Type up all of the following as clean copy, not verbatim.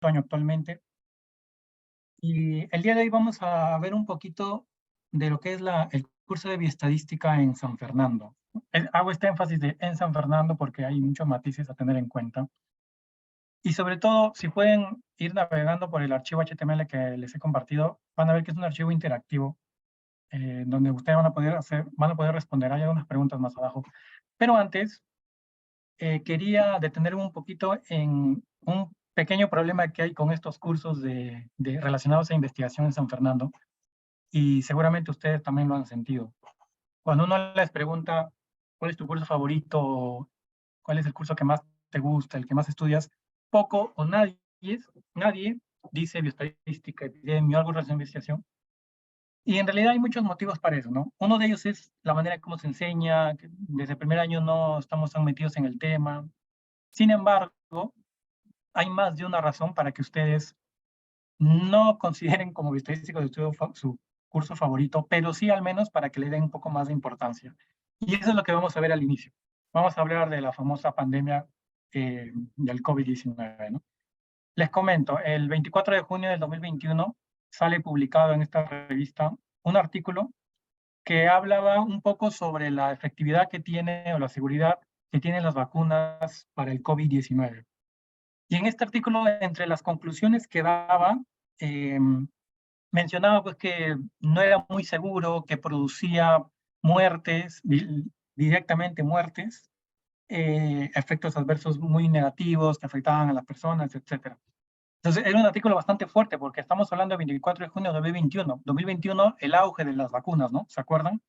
año actualmente. Y el día de hoy vamos a ver un poquito de lo que es el curso de bioestadística en San Fernando. Hago este énfasis de en San Fernando porque hay muchos matices a tener en cuenta. Y sobre todo, si pueden ir navegando por el archivo HTML que les he compartido, van a ver que es un archivo interactivo donde ustedes van a poder responder. Hay algunas preguntas más abajo. Pero antes, quería detenerme un poquito en un pequeño problema que hay con estos cursos relacionados a investigación en San Fernando, y seguramente ustedes también lo han sentido. Cuando uno les pregunta cuál es tu curso favorito, cuál es el curso que más te gusta, el que más estudias, poco o nadie dice bioestadística, epidemia, algo relacionado a investigación. Y en realidad hay muchos motivos para eso, ¿no? Uno de ellos es la manera en cómo se enseña, que desde el primer año no estamos tan metidos en el tema. Sin embargo, hay más de una razón para que ustedes no consideren como bioestadístico de estudio su curso favorito, pero sí al menos para que le den un poco más de importancia. Y eso es lo que vamos a ver al inicio. Vamos a hablar de la famosa pandemia del COVID-19, ¿no? Les comento, el 24 de junio del 2021 sale publicado en esta revista un artículo que hablaba un poco sobre la efectividad que tiene o la seguridad que tienen las vacunas para el COVID-19. Y en este artículo, entre las conclusiones que daba, eh, mencionaba pues que no era muy seguro, que producía muertes, directamente muertes, efectos adversos muy negativos que afectaban a las personas, etcétera. Entonces, era un artículo bastante fuerte porque estamos hablando del 24 de junio de 2021. 2021, el auge de las vacunas, ¿no? ¿Se acuerdan?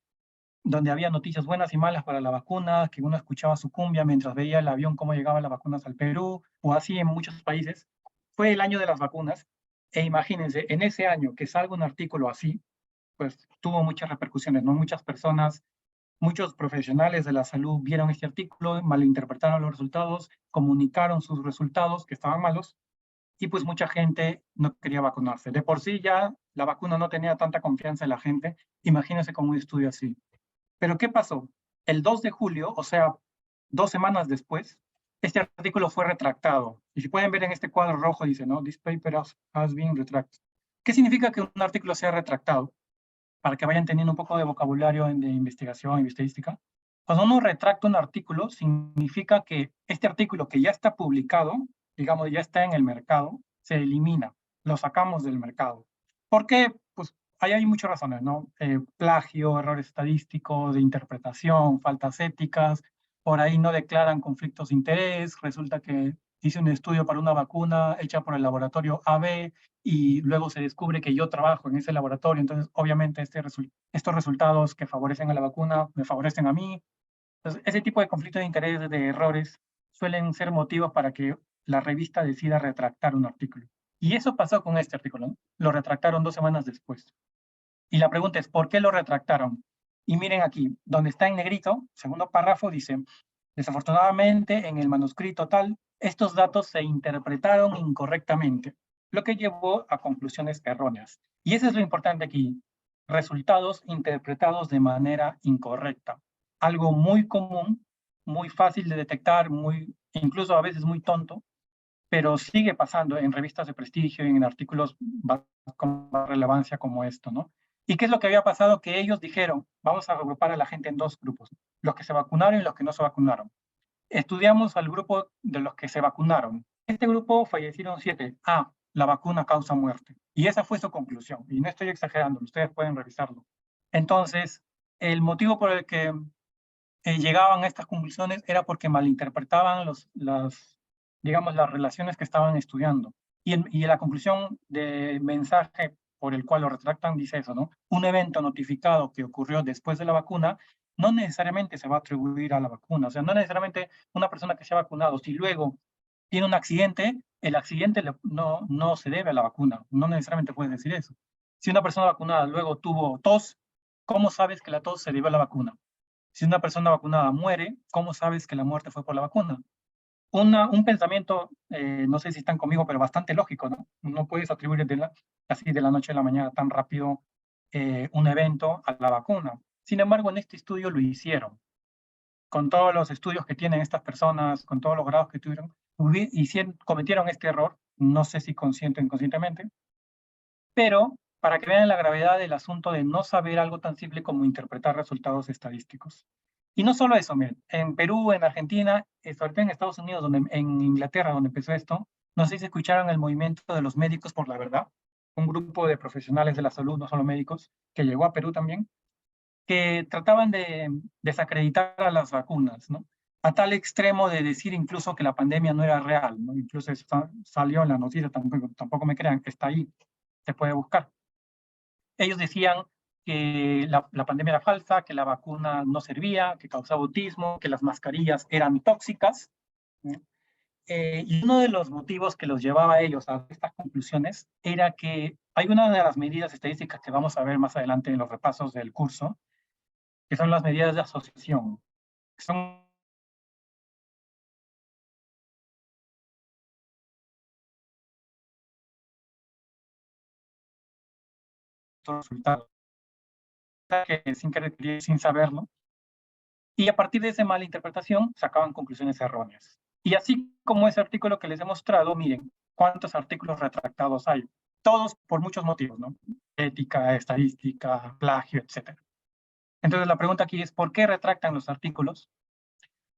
Donde había noticias buenas y malas para la vacuna, que uno escuchaba su cumbia mientras veía el avión cómo llegaban las vacunas al Perú, o así en muchos países. Fue el año de las vacunas, e imagínense, en ese año que salga un artículo así, pues tuvo muchas repercusiones, ¿no? Muchas personas, muchos profesionales de la salud vieron este artículo, malinterpretaron los resultados, comunicaron sus resultados que estaban malos, y pues mucha gente no quería vacunarse. De por sí ya la vacuna no tenía tanta confianza en la gente, imagínense con un estudio así. Pero ¿qué pasó? El 2 de julio, o sea, 2 semanas después, este artículo fue retractado. Y si pueden ver en este cuadro rojo, dice, ¿no? This paper has been retracted. ¿Qué significa que un artículo sea retractado? Para que vayan teniendo un poco de vocabulario de investigación y estadística. Cuando uno retracta un artículo, significa que este artículo que ya está publicado, digamos, ya está en el mercado, se elimina, lo sacamos del mercado. ¿Por qué? Pues ahí hay muchas razones, ¿no? Plagio, errores estadísticos, de interpretación, faltas éticas, por ahí no declaran conflictos de interés, resulta que hice un estudio para una vacuna hecha por el laboratorio AB y luego se descubre que yo trabajo en ese laboratorio, entonces obviamente estos resultados que favorecen a la vacuna me favorecen a mí. Entonces, ese tipo de conflictos de interés, de errores, suelen ser motivos para que la revista decida retractar un artículo. Y eso pasó con este artículo, ¿no? Lo retractaron 2 semanas después. Y la pregunta es, ¿por qué lo retractaron? Y miren aquí, donde está en negrito, segundo párrafo, dice, desafortunadamente en el manuscrito tal, estos datos se interpretaron incorrectamente, lo que llevó a conclusiones erróneas. Y eso es lo importante aquí, resultados interpretados de manera incorrecta. Algo muy común, muy fácil de detectar, incluso a veces muy tonto, pero sigue pasando en revistas de prestigio y en artículos con relevancia como esto, ¿no? ¿Y qué es lo que había pasado? Que ellos dijeron, vamos a agrupar a la gente en dos grupos, los que se vacunaron y los que no se vacunaron. Estudiamos al grupo de los que se vacunaron. Este grupo fallecieron 7. Ah, la vacuna causa muerte. Y esa fue su conclusión. Y no estoy exagerando, ustedes pueden revisarlo. Entonces, el motivo por el que llegaban a estas conclusiones era porque malinterpretaban digamos, las relaciones que estaban estudiando. Y la conclusión de mensaje por el cual lo retractan dice eso, ¿no? Un evento notificado que ocurrió después de la vacuna no necesariamente se va a atribuir a la vacuna. O sea, no necesariamente una persona que se ha vacunado, si luego tiene un accidente, el accidente no se debe a la vacuna. No necesariamente puedes decir eso. Si una persona vacunada luego tuvo tos, ¿cómo sabes que la tos se debe a la vacuna? Si una persona vacunada muere, ¿cómo sabes que la muerte fue por la vacuna? Un pensamiento, no sé si están conmigo, pero bastante lógico, ¿no? No puedes atribuir así de la noche a la mañana tan rápido un evento a la vacuna. Sin embargo, en este estudio lo hicieron. Con todos los estudios que tienen estas personas, con todos los grados que tuvieron, cometieron este error no sé si consciente o inconscientemente, pero para que vean la gravedad del asunto de no saber algo tan simple como interpretar resultados estadísticos. Y no solo eso, miren, en Perú, en Argentina, sobre todo en Estados Unidos, en Inglaterra, donde empezó esto, no sé si escucharon el movimiento de los médicos por la verdad, un grupo de profesionales de la salud, no solo médicos, que llegó a Perú también, que trataban de desacreditar a las vacunas, ¿no? A tal extremo de decir incluso que la pandemia no era real, ¿no? Incluso eso salió en la noticia, tampoco me crean, está ahí, se puede buscar. Ellos decían que la pandemia era falsa, que la vacuna no servía, que causaba autismo, que las mascarillas eran tóxicas. ¿No? Y uno de los motivos que los llevaba a ellos a estas conclusiones era que hay una de las medidas estadísticas que vamos a ver más adelante en los repasos del curso, que son las medidas de asociación. Son resultados que sin querer, sin saberlo, y a partir de esa mala interpretación sacaban conclusiones erróneas. Y así como ese artículo que les he mostrado, miren cuántos artículos retractados hay, todos por muchos motivos, ¿no? Ética, estadística, plagio, etc. Entonces la pregunta aquí es, ¿por qué retractan los artículos?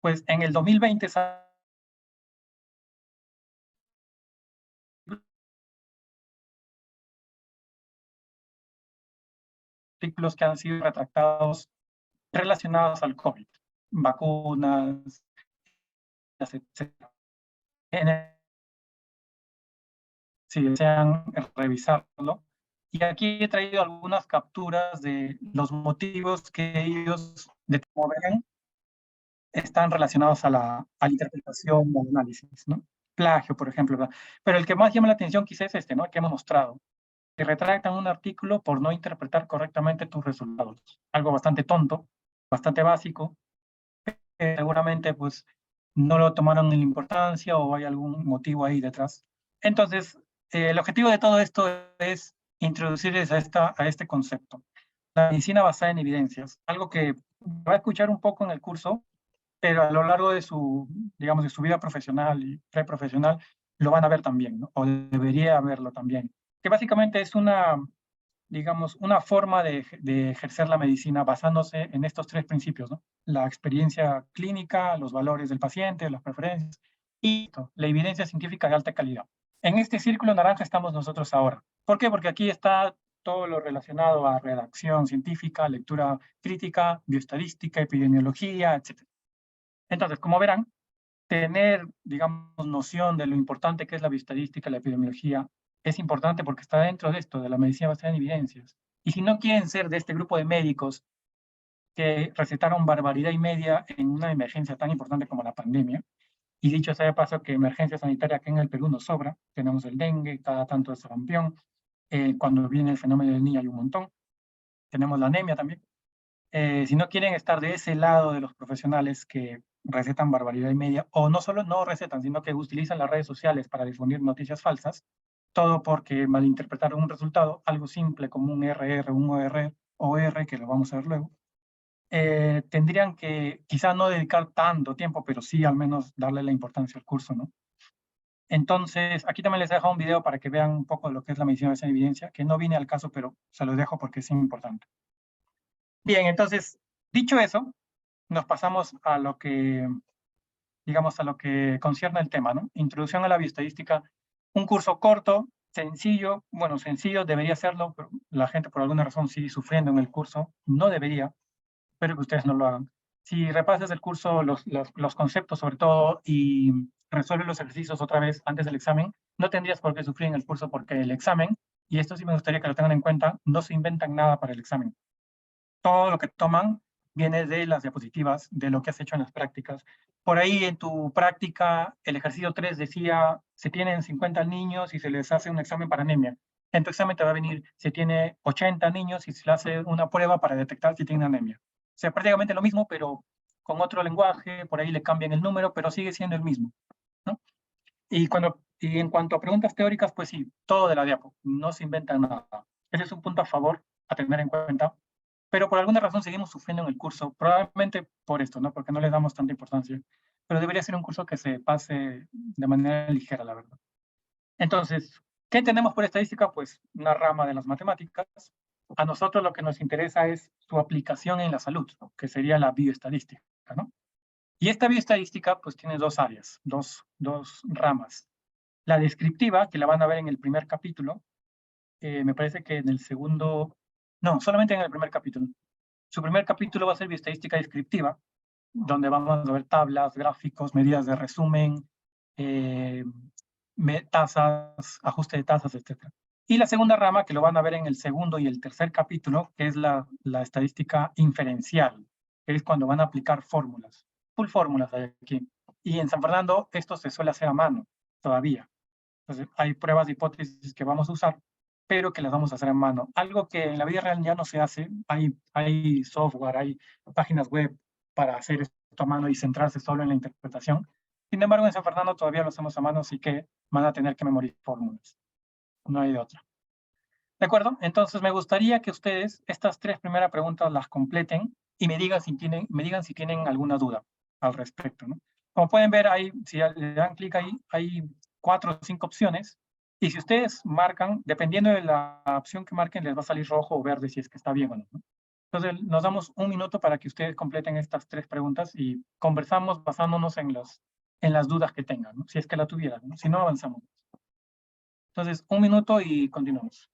Pues en el 2020 artículos que han sido retractados relacionados al COVID, vacunas, etc. En el, si desean revisarlo. Y aquí he traído algunas capturas de los motivos que ellos, de cómo ven, están relacionados a la interpretación o análisis, ¿no? Plagio, por ejemplo, ¿verdad? Pero el que más llama la atención quizás es este, ¿no? El que hemos mostrado, que retractan un artículo por no interpretar correctamente tus resultados. Algo bastante tonto, bastante básico, seguramente pues no lo tomaron en importancia o hay algún motivo ahí detrás. Entonces, el objetivo de todo esto es introducirles a este concepto, la medicina basada en evidencias, algo que va a escuchar un poco en el curso, pero a lo largo de su, digamos, de su vida profesional y preprofesional lo van a ver también, ¿no? O debería verlo también, que básicamente es una, digamos, una forma de ejercer la medicina basándose en estos tres principios, ¿no? La experiencia clínica, los valores del paciente, las preferencias y la evidencia científica de alta calidad. En este círculo naranja estamos nosotros ahora. ¿Por qué? Porque aquí está todo lo relacionado a redacción científica, lectura crítica, bioestadística, epidemiología, etc. Entonces, como verán, tener, digamos, noción de lo importante que es la bioestadística, la epidemiología, es importante porque está dentro de esto, de la medicina basada en evidencias. Y si no quieren ser de este grupo de médicos que recetaron barbaridad y media en una emergencia tan importante como la pandemia, y dicho sea de paso que emergencia sanitaria aquí en el Perú nos sobra, tenemos el dengue, cada tanto el sarampión, cuando viene el fenómeno del niño hay un montón, tenemos la anemia también. Si no quieren estar de ese lado de los profesionales que recetan barbaridad y media, o no solo no recetan, sino que utilizan las redes sociales para difundir noticias falsas, todo porque malinterpretaron un resultado, algo simple como un RR, un OR, que lo vamos a ver luego, tendrían que quizá no dedicar tanto tiempo, pero sí al menos darle la importancia al curso, ¿no? Entonces, aquí también les he dejado un video para que vean un poco lo que es la medicina basada en evidencia, que no viene al caso, pero se los dejo porque es importante. Bien, entonces, dicho eso, nos pasamos a lo que, digamos, a lo que concierne el tema, ¿no? Introducción a la bioestadística, un curso corto, sencillo, bueno, sencillo debería serlo, pero la gente por alguna razón sigue sufriendo en el curso, no debería, espero que ustedes no lo hagan. Si repasas el curso, los conceptos sobre todo, y resuelves los ejercicios otra vez antes del examen, no tendrías por qué sufrir en el curso porque el examen, y esto sí me gustaría que lo tengan en cuenta, no se inventan nada para el examen. Todo lo que toman viene de las diapositivas, de lo que has hecho en las prácticas. Por ahí en tu práctica, el ejercicio 3 decía, se tienen 50 niños y se les hace un examen para anemia. En tu examen te va a venir, se tiene 80 niños y se le hace una prueba para detectar si tienen anemia. O sea, prácticamente lo mismo, pero con otro lenguaje, por ahí le cambian el número, pero sigue siendo el mismo, ¿no? Y en cuanto a preguntas teóricas, pues sí, todo de la diapo, no se inventan nada. Ese es un punto a favor a tener en cuenta, pero por alguna razón seguimos sufriendo en el curso, probablemente por esto, ¿no? Porque no le damos tanta importancia, pero debería ser un curso que se pase de manera ligera, la verdad. Entonces, ¿qué entendemos por estadística? Pues una rama de las matemáticas. A nosotros lo que nos interesa es su aplicación en la salud, ¿no? Que sería la bioestadística, ¿no? Y esta bioestadística pues tiene dos áreas, dos ramas. La descriptiva, que la van a ver en el primer capítulo, me parece que en el segundo, no, solamente en el primer capítulo. Su primer capítulo va a ser bioestadística descriptiva, donde vamos a ver tablas, gráficos, medidas de resumen, eh, tasas, ajuste de tasas, etc. Y la segunda rama, que lo van a ver en el segundo y el tercer capítulo, que es la estadística inferencial, que es cuando van a aplicar fórmulas. Full fórmulas hay aquí. Y en San Fernando esto se suele hacer a mano todavía. Entonces hay pruebas de hipótesis que vamos a usar, pero que las vamos a hacer a mano. Algo que en la vida real ya no se hace. Hay software, hay páginas web para hacer esto a mano y centrarse solo en la interpretación. Sin embargo, en San Fernando todavía lo hacemos a mano, así que van a tener que memorizar fórmulas. No hay de otra. ¿De acuerdo? Entonces me gustaría que ustedes estas tres primeras preguntas las completen y me digan si tienen alguna duda al respecto, ¿no? Como pueden ver, si le dan clic ahí, hay 4 o 5 opciones. Y si ustedes marcan, dependiendo de la opción que marquen, les va a salir rojo o verde si es que está bien o no, ¿no? Entonces, nos damos un minuto para que ustedes completen estas tres preguntas y conversamos basándonos en las dudas que tengan, ¿no? Si es que la tuvieran, ¿no? Si no, avanzamos. Entonces, un minuto y continuamos.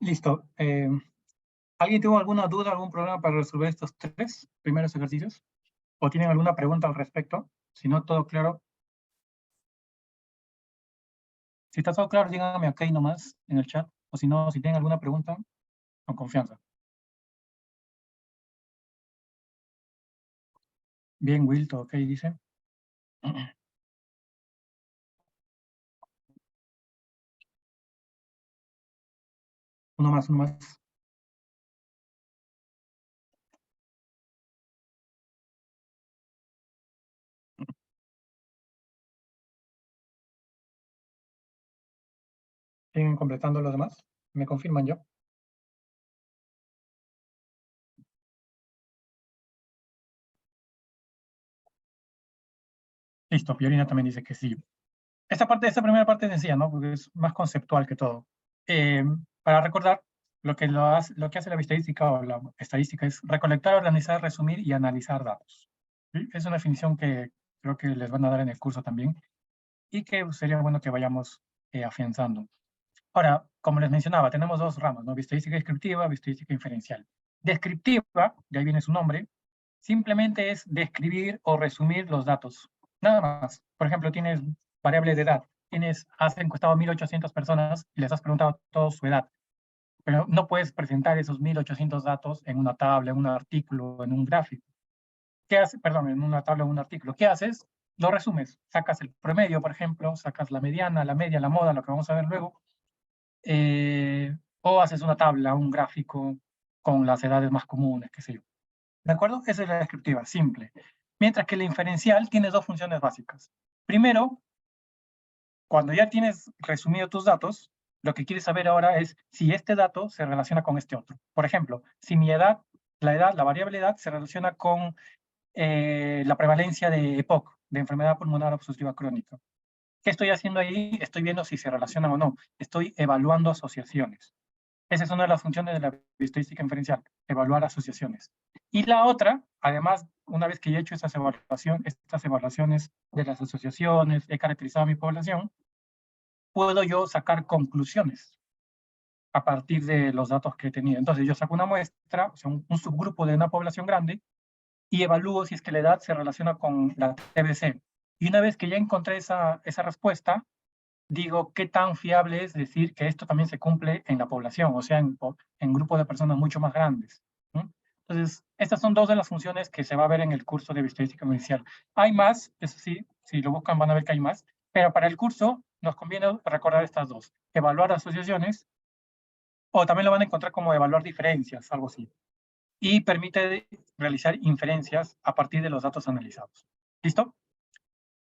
Listo. ¿Alguien tuvo alguna duda, algún problema para resolver estos tres primeros ejercicios? ¿O tienen alguna pregunta al respecto? Si no, todo claro. Si está todo claro, díganme ok nomás en el chat. O si no, si tienen alguna pregunta, con confianza. Bien, Will, todo ok, dice. Uno más, uno más. ¿Siguen completando los demás? ¿Me confirman yo? Listo, Piorina también dice que sí. Esta primera parte es sencilla, ¿no? Porque es más conceptual que todo. Eh, para recordar, lo que hace la estadística o la estadística es recolectar, organizar, resumir y analizar datos. ¿Sí? Es una definición que creo que les van a dar en el curso también y que sería bueno que vayamos afianzando. Ahora, como les mencionaba, tenemos dos ramas, ¿no? Estadística descriptiva, estadística inferencial. Descriptiva, de ahí viene su nombre, simplemente es describir o resumir los datos. Nada más. Por ejemplo, tienes variables de edad. Has encuestado a 1.800 personas y les has preguntado toda su edad. Pero no puedes presentar esos 1.800 datos en una tabla, en un artículo, en un gráfico. ¿Qué haces? Perdón, en una tabla o un artículo. ¿Qué haces? Lo resumes. Sacas el promedio, por ejemplo, sacas la mediana, la media, la moda, lo que vamos a ver luego. O haces una tabla, un gráfico con las edades más comunes, qué sé yo. ¿De acuerdo? Esa es la descriptiva, simple. Mientras que la inferencial tiene dos funciones básicas. Primero, cuando ya tienes resumido tus datos, lo que quieres saber ahora es si este dato se relaciona con este otro. Por ejemplo, si mi edad, la variable edad, se relaciona con la prevalencia de EPOC, de enfermedad pulmonar obstructiva crónica. ¿Qué estoy haciendo ahí? Estoy viendo si se relacionan o no. Estoy evaluando asociaciones. Esa es una de las funciones de la estadística inferencial, evaluar asociaciones. Y la otra, además, una vez que he hecho estas evaluaciones de las asociaciones, he caracterizado mi población, puedo yo sacar conclusiones a partir de los datos que he tenido. Entonces yo saco una muestra, o sea, un subgrupo de una población grande, y evalúo si es que la edad se relaciona con la TBC. Y una vez que ya encontré esa respuesta, digo qué tan fiable es decir que esto también se cumple en la población, o sea, en grupos de personas mucho más grandes, ¿no? Entonces, estas son dos de las funciones que se va a ver en el curso de bioestadística inicial. Hay más, eso sí, si lo buscan van a ver que hay más, pero para el curso nos conviene recordar estas dos: evaluar asociaciones, o también lo van a encontrar como evaluar diferencias, algo así, y permite realizar inferencias a partir de los datos analizados. ¿Listo?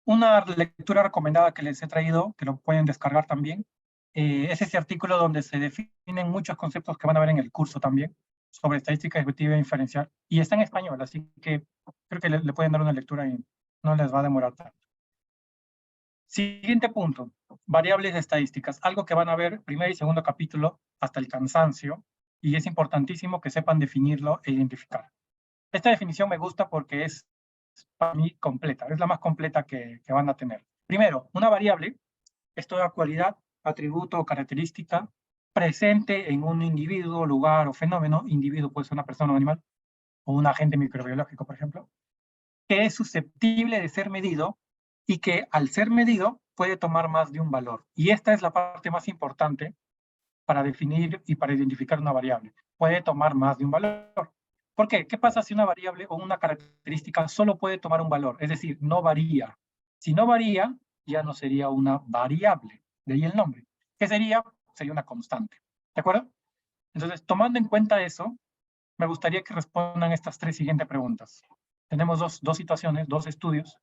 Una lectura recomendada que les he traído, que lo pueden descargar también, es ese artículo donde se definen muchos conceptos que van a ver en el curso también, sobre estadística ejecutiva e inferencial, y está en español, así que creo que le pueden dar una lectura y no les va a demorar tanto. Siguiente punto: variables estadísticas, algo que van a ver primer y segundo capítulo hasta el cansancio, y es importantísimo que sepan definirlo e identificar. Esta definición me gusta porque es para mí completa, es la más completa que van a tener. Primero, una variable es toda cualidad, atributo o característica presente en un individuo, lugar o fenómeno. Individuo puede ser una persona o animal, o un agente microbiológico, por ejemplo, que es susceptible de ser medido y que al ser medido puede tomar más de un valor. Y esta es la parte más importante para definir y para identificar una variable. Puede tomar más de un valor. ¿Por qué? ¿Qué pasa si una variable o una característica solo puede tomar un valor? Es decir, no varía. Si no varía, ya no sería una variable. De ahí el nombre. ¿Qué sería? Sería una constante. ¿De acuerdo? Entonces, tomando en cuenta eso, me gustaría que respondan estas tres siguientes preguntas. Tenemos dos situaciones, dos estudios,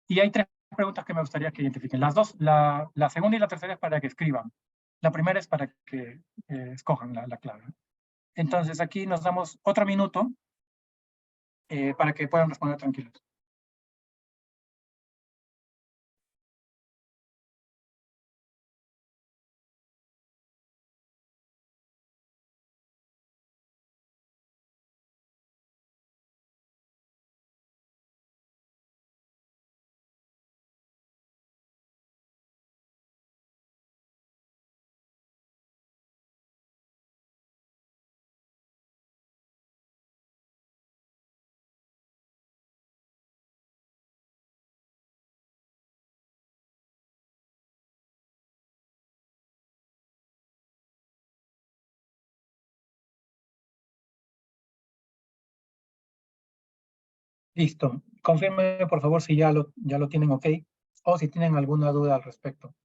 y hay tres preguntas que me gustaría que identifiquen. Las dos, la segunda y la tercera es para que escriban. La primera es para que escojan la clave. Entonces, aquí nos damos otro minuto para que puedan responder tranquilos. Listo. Confirme, por favor, si ya lo tienen ok, o si tienen alguna duda al respecto.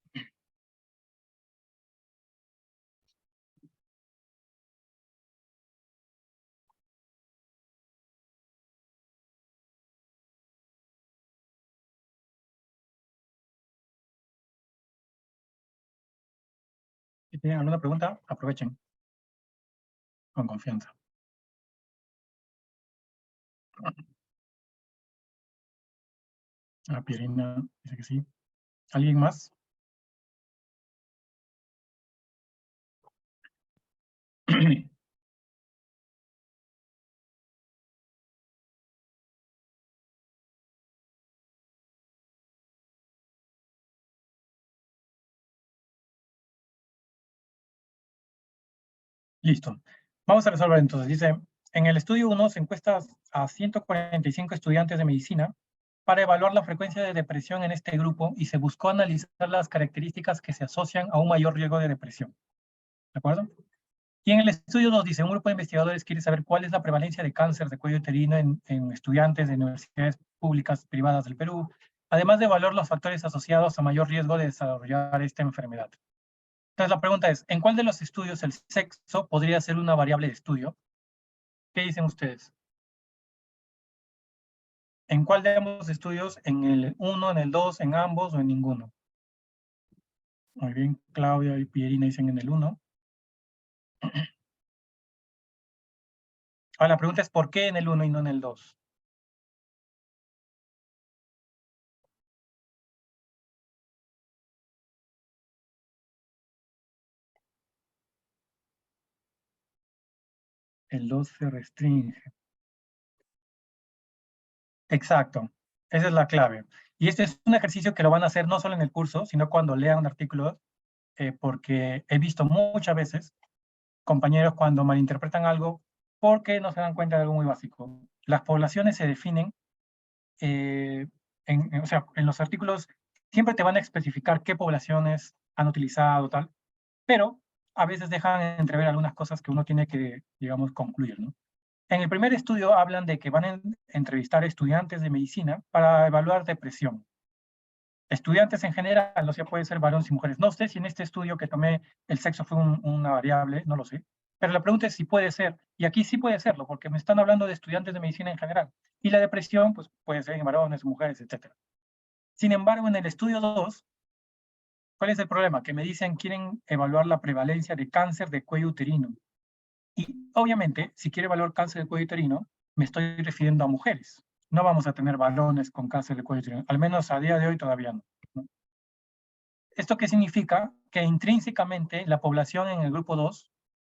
Si tienen alguna pregunta, aprovechen con confianza. Ah, Pierina dice que sí. ¿Alguien más? Listo. Vamos a resolver entonces. Dice, en el estudio 1 se encuesta a 145 estudiantes de medicina para evaluar la frecuencia de depresión en este grupo, y se buscó analizar las características que se asocian a un mayor riesgo de depresión. ¿De acuerdo? Y en el estudio nos dice, un grupo de investigadores quiere saber cuál es la prevalencia de cáncer de cuello uterino en estudiantes de universidades públicas privadas del Perú, además de evaluar los factores asociados a mayor riesgo de desarrollar esta enfermedad. Entonces la pregunta es, ¿en cuál de los estudios el sexo podría ser una variable de estudio? ¿Qué dicen ustedes? ¿En cuál de ambos estudios? ¿En el 1, en el 2, en ambos o en ninguno? Muy bien, Claudia y Pierina dicen en el 1. Ahora la pregunta es, ¿por qué en el 1 y no en el 2? El 2 se restringe. Exacto, esa es la clave. Y este es un ejercicio que lo van a hacer no solo en el curso, sino cuando lean artículos, porque he visto muchas veces compañeros cuando malinterpretan algo porque no se dan cuenta de algo muy básico. Las poblaciones se definen, o sea, en los artículos siempre te van a especificar qué poblaciones han utilizado, tal, pero a veces dejan entrever algunas cosas que uno tiene que, digamos, concluir, ¿no? En el primer estudio hablan de que van a entrevistar estudiantes de medicina para evaluar depresión. Estudiantes en general, no sé, puede ser varones y mujeres. No sé si en este estudio que tomé el sexo fue una variable, no lo sé. Pero la pregunta es si puede ser. Y aquí sí puede serlo, porque me están hablando de estudiantes de medicina en general. Y la depresión, pues puede ser en varones, mujeres, etc. Sin embargo, en el estudio 2, ¿cuál es el problema? Que me dicen quieren evaluar la prevalencia de cáncer de cuello uterino. Y obviamente, si quiere evaluar cáncer de cuello uterino, me estoy refiriendo a mujeres. No vamos a tener varones con cáncer de cuello uterino, al menos a día de hoy todavía no. ¿Esto qué significa? Que intrínsecamente la población en el grupo 2,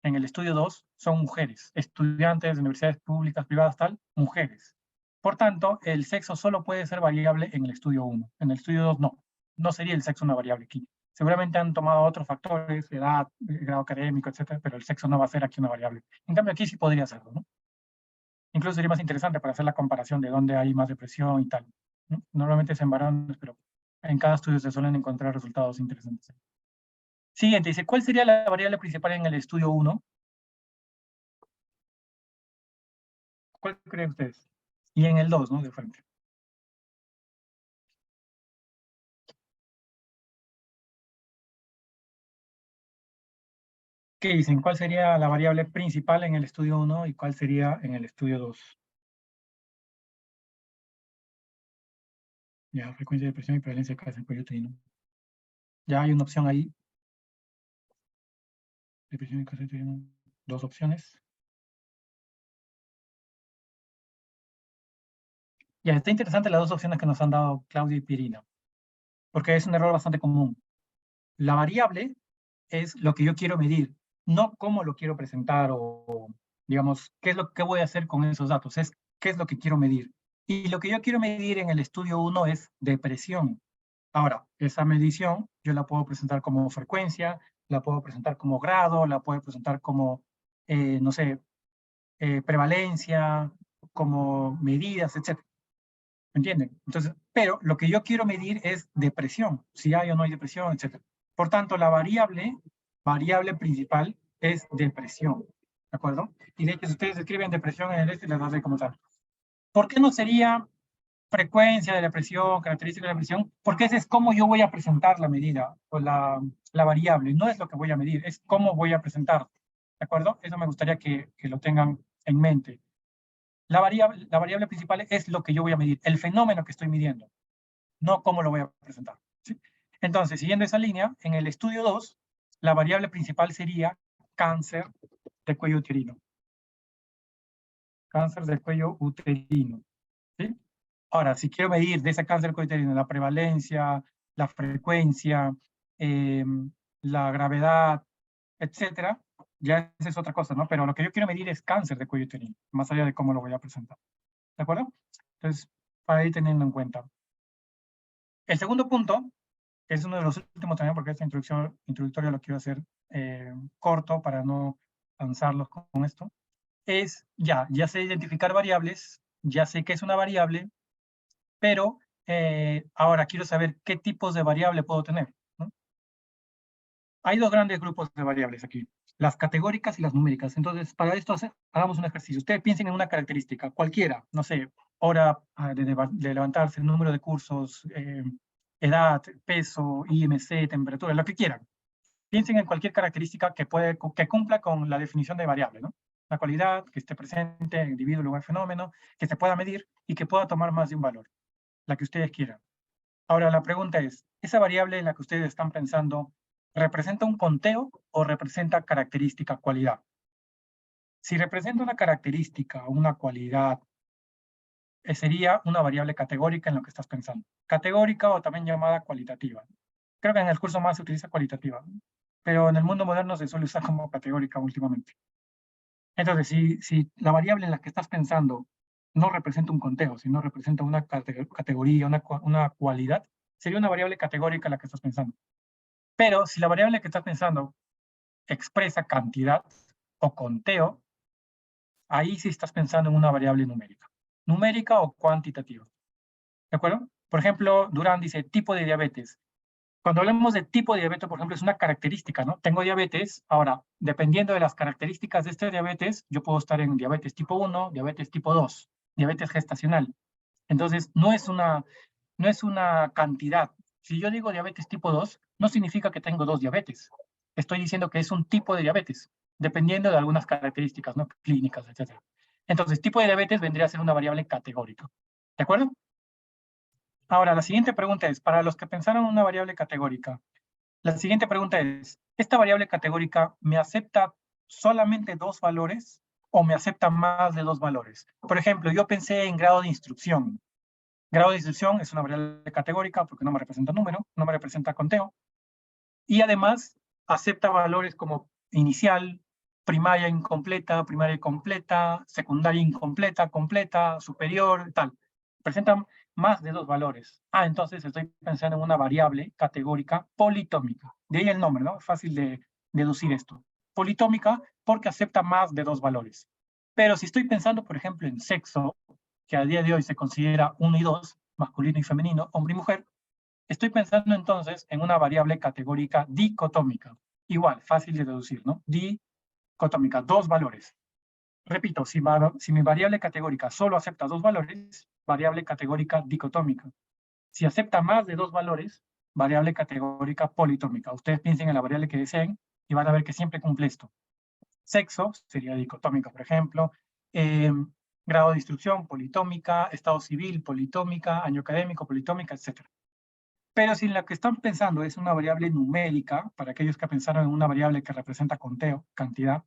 en el estudio 2, son mujeres, estudiantes de universidades públicas, privadas, tal, mujeres. Por tanto, el sexo solo puede ser variable en el estudio 1. En el estudio 2 no. No sería el sexo una variable aquí. Seguramente han tomado otros factores, edad, grado académico, etcétera, pero el sexo no va a ser aquí una variable. En cambio, aquí sí podría serlo, ¿no? Incluso sería más interesante para hacer la comparación de dónde hay más depresión y tal, ¿no? Normalmente es en varones, pero en cada estudio se suelen encontrar resultados interesantes. Siguiente, dice, ¿cuál sería la variable principal en el estudio 1? ¿Cuál creen ustedes? Y en el 2, ¿no? De frente. ¿Qué dicen? ¿Cuál sería la variable principal en el estudio 1 y cuál sería en el estudio 2? Ya, frecuencia de presión y prevalencia de cáncer en cuello uterino. Ya hay una opción ahí. Depresión y cáncer uterino. Dos opciones. Ya, está interesante las dos opciones que nos han dado Claudia y Pirina, porque es un error bastante común. La variable es lo que yo quiero medir, no cómo lo quiero presentar o, digamos, qué es lo que voy a hacer con esos datos, es qué es lo que quiero medir. Y lo que yo quiero medir en el estudio 1 es depresión. Ahora, esa medición yo la puedo presentar como frecuencia, la puedo presentar como grado, la puedo presentar como, no sé, prevalencia, como medidas, etcétera. ¿Me entienden? Entonces, pero lo que yo quiero medir es depresión, si hay o no hay depresión, etcétera. Por tanto, la variable principal es depresión, ¿de acuerdo? Y de hecho, si ustedes escriben depresión en el les va a dar como tal. ¿Por qué no sería frecuencia de la presión, característica de la presión? Porque ese es cómo yo voy a presentar la medida o la variable, no es lo que voy a medir, es cómo voy a presentar, ¿de acuerdo? Eso me gustaría que lo tengan en mente. La variable principal es lo que yo voy a medir, el fenómeno que estoy midiendo, no cómo lo voy a presentar, ¿sí? Entonces, siguiendo esa línea, en el estudio 2, la variable principal sería cáncer de cuello uterino. Cáncer de cuello uterino, ¿sí? Ahora, si quiero medir de ese cáncer de cuello uterino la prevalencia, la frecuencia, eh, la gravedad, etcétera, ya esa es otra cosa, ¿no? Pero lo que yo quiero medir es cáncer de cuello uterino, más allá de cómo lo voy a presentar. ¿De acuerdo? Entonces, para ir teniendo en cuenta. El segundo punto, que es uno de los últimos también, porque esta introducción introductoria lo quiero hacer corto para no cansarlos con esto, es ya sé identificar variables, ya sé que es una variable, pero ahora quiero saber qué tipos de variable puedo tener, ¿no? Hay dos grandes grupos de variables aquí, las categóricas y las numéricas. Entonces, para esto hagamos un ejercicio. Ustedes piensen en una característica, cualquiera, no sé, hora de levantarse, el número de cursos, edad, peso, IMC, temperatura, lo que quieran. Piensen en cualquier característica que cumpla con la definición de variable, ¿no? La cualidad, que esté presente en individuo, lugar, fenómeno, que se pueda medir y que pueda tomar más de un valor, la que ustedes quieran. Ahora, la pregunta es, ¿esa variable en la que ustedes están pensando representa un conteo o representa característica, cualidad? Si representa una característica o una cualidad, sería una variable categórica en lo que estás pensando. Categórica o también llamada cualitativa. Creo que en el curso más se utiliza cualitativa, pero en el mundo moderno se suele usar como categórica últimamente. Entonces, si la variable en la que estás pensando no representa un conteo, sino representa una categoría, una cualidad, sería una variable categórica en la que estás pensando. Pero si la variable que estás pensando expresa cantidad o conteo, ahí sí estás pensando en una variable numérica. Numérica o cuantitativa. ¿De acuerdo? Por ejemplo, Durán dice tipo de diabetes. Cuando hablamos de tipo de diabetes, por ejemplo, es una característica, ¿no? Tengo diabetes, ahora, dependiendo de las características de este diabetes, yo puedo estar en diabetes tipo 1, diabetes tipo 2, diabetes gestacional. Entonces, no es una cantidad. Si yo digo diabetes tipo 2, no significa que tengo dos diabetes. Estoy diciendo que es un tipo de diabetes, dependiendo de algunas características, ¿no? Clínicas, etc. Entonces, tipo de diabetes vendría a ser una variable categórica. ¿De acuerdo? Ahora, la siguiente pregunta es, para los que pensaron en una variable categórica, la siguiente pregunta es, ¿esta variable categórica me acepta solamente dos valores o me acepta más de dos valores? Por ejemplo, yo pensé en grado de instrucción. Grado de instrucción es una variable categórica porque no me representa número, no me representa conteo, y además acepta valores como inicial, primaria incompleta, secundaria incompleta, completa, superior, tal. Presentan más de dos valores. Ah, entonces estoy pensando en una variable categórica politómica. De ahí el nombre, ¿no? Es fácil de deducir esto. Politómica porque acepta más de dos valores. Pero si estoy pensando, por ejemplo, en sexo, que a día de hoy se considera uno y dos, masculino y femenino, hombre y mujer, estoy pensando entonces en una variable categórica dicotómica. Igual, fácil de deducir, ¿no? Dicotómica, dos valores. Repito, si mi variable categórica solo acepta dos valores, variable categórica dicotómica. Si acepta más de dos valores, variable categórica politómica. Ustedes piensen en la variable que deseen y van a ver que siempre cumple esto. Sexo sería dicotómica, por ejemplo. Eh, grado de instrucción, politómica. Estado civil, politómica. Año académico, politómica, etc. Pero si la que están pensando es una variable numérica, para aquellos que pensaron en una variable que representa conteo, cantidad,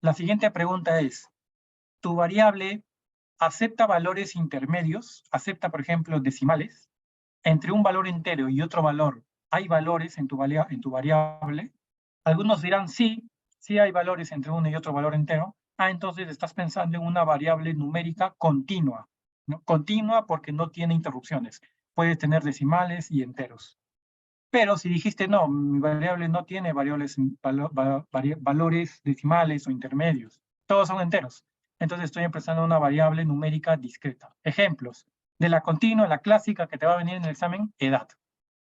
la siguiente pregunta es, ¿tu variable acepta valores intermedios? ¿Acepta, por ejemplo, decimales? Entre un valor entero y otro valor, ¿hay valores en en tu variable? Algunos dirán sí, sí hay valores entre uno y otro valor entero. Ah, entonces estás pensando en una variable numérica continua, ¿no? Continua porque no tiene interrupciones. Puedes tener decimales y enteros. Pero si dijiste, no, mi variable no tiene valores decimales o intermedios, todos son enteros. Entonces estoy empezando una variable numérica discreta. Ejemplos de la continua, la clásica que te va a venir en el examen, edad.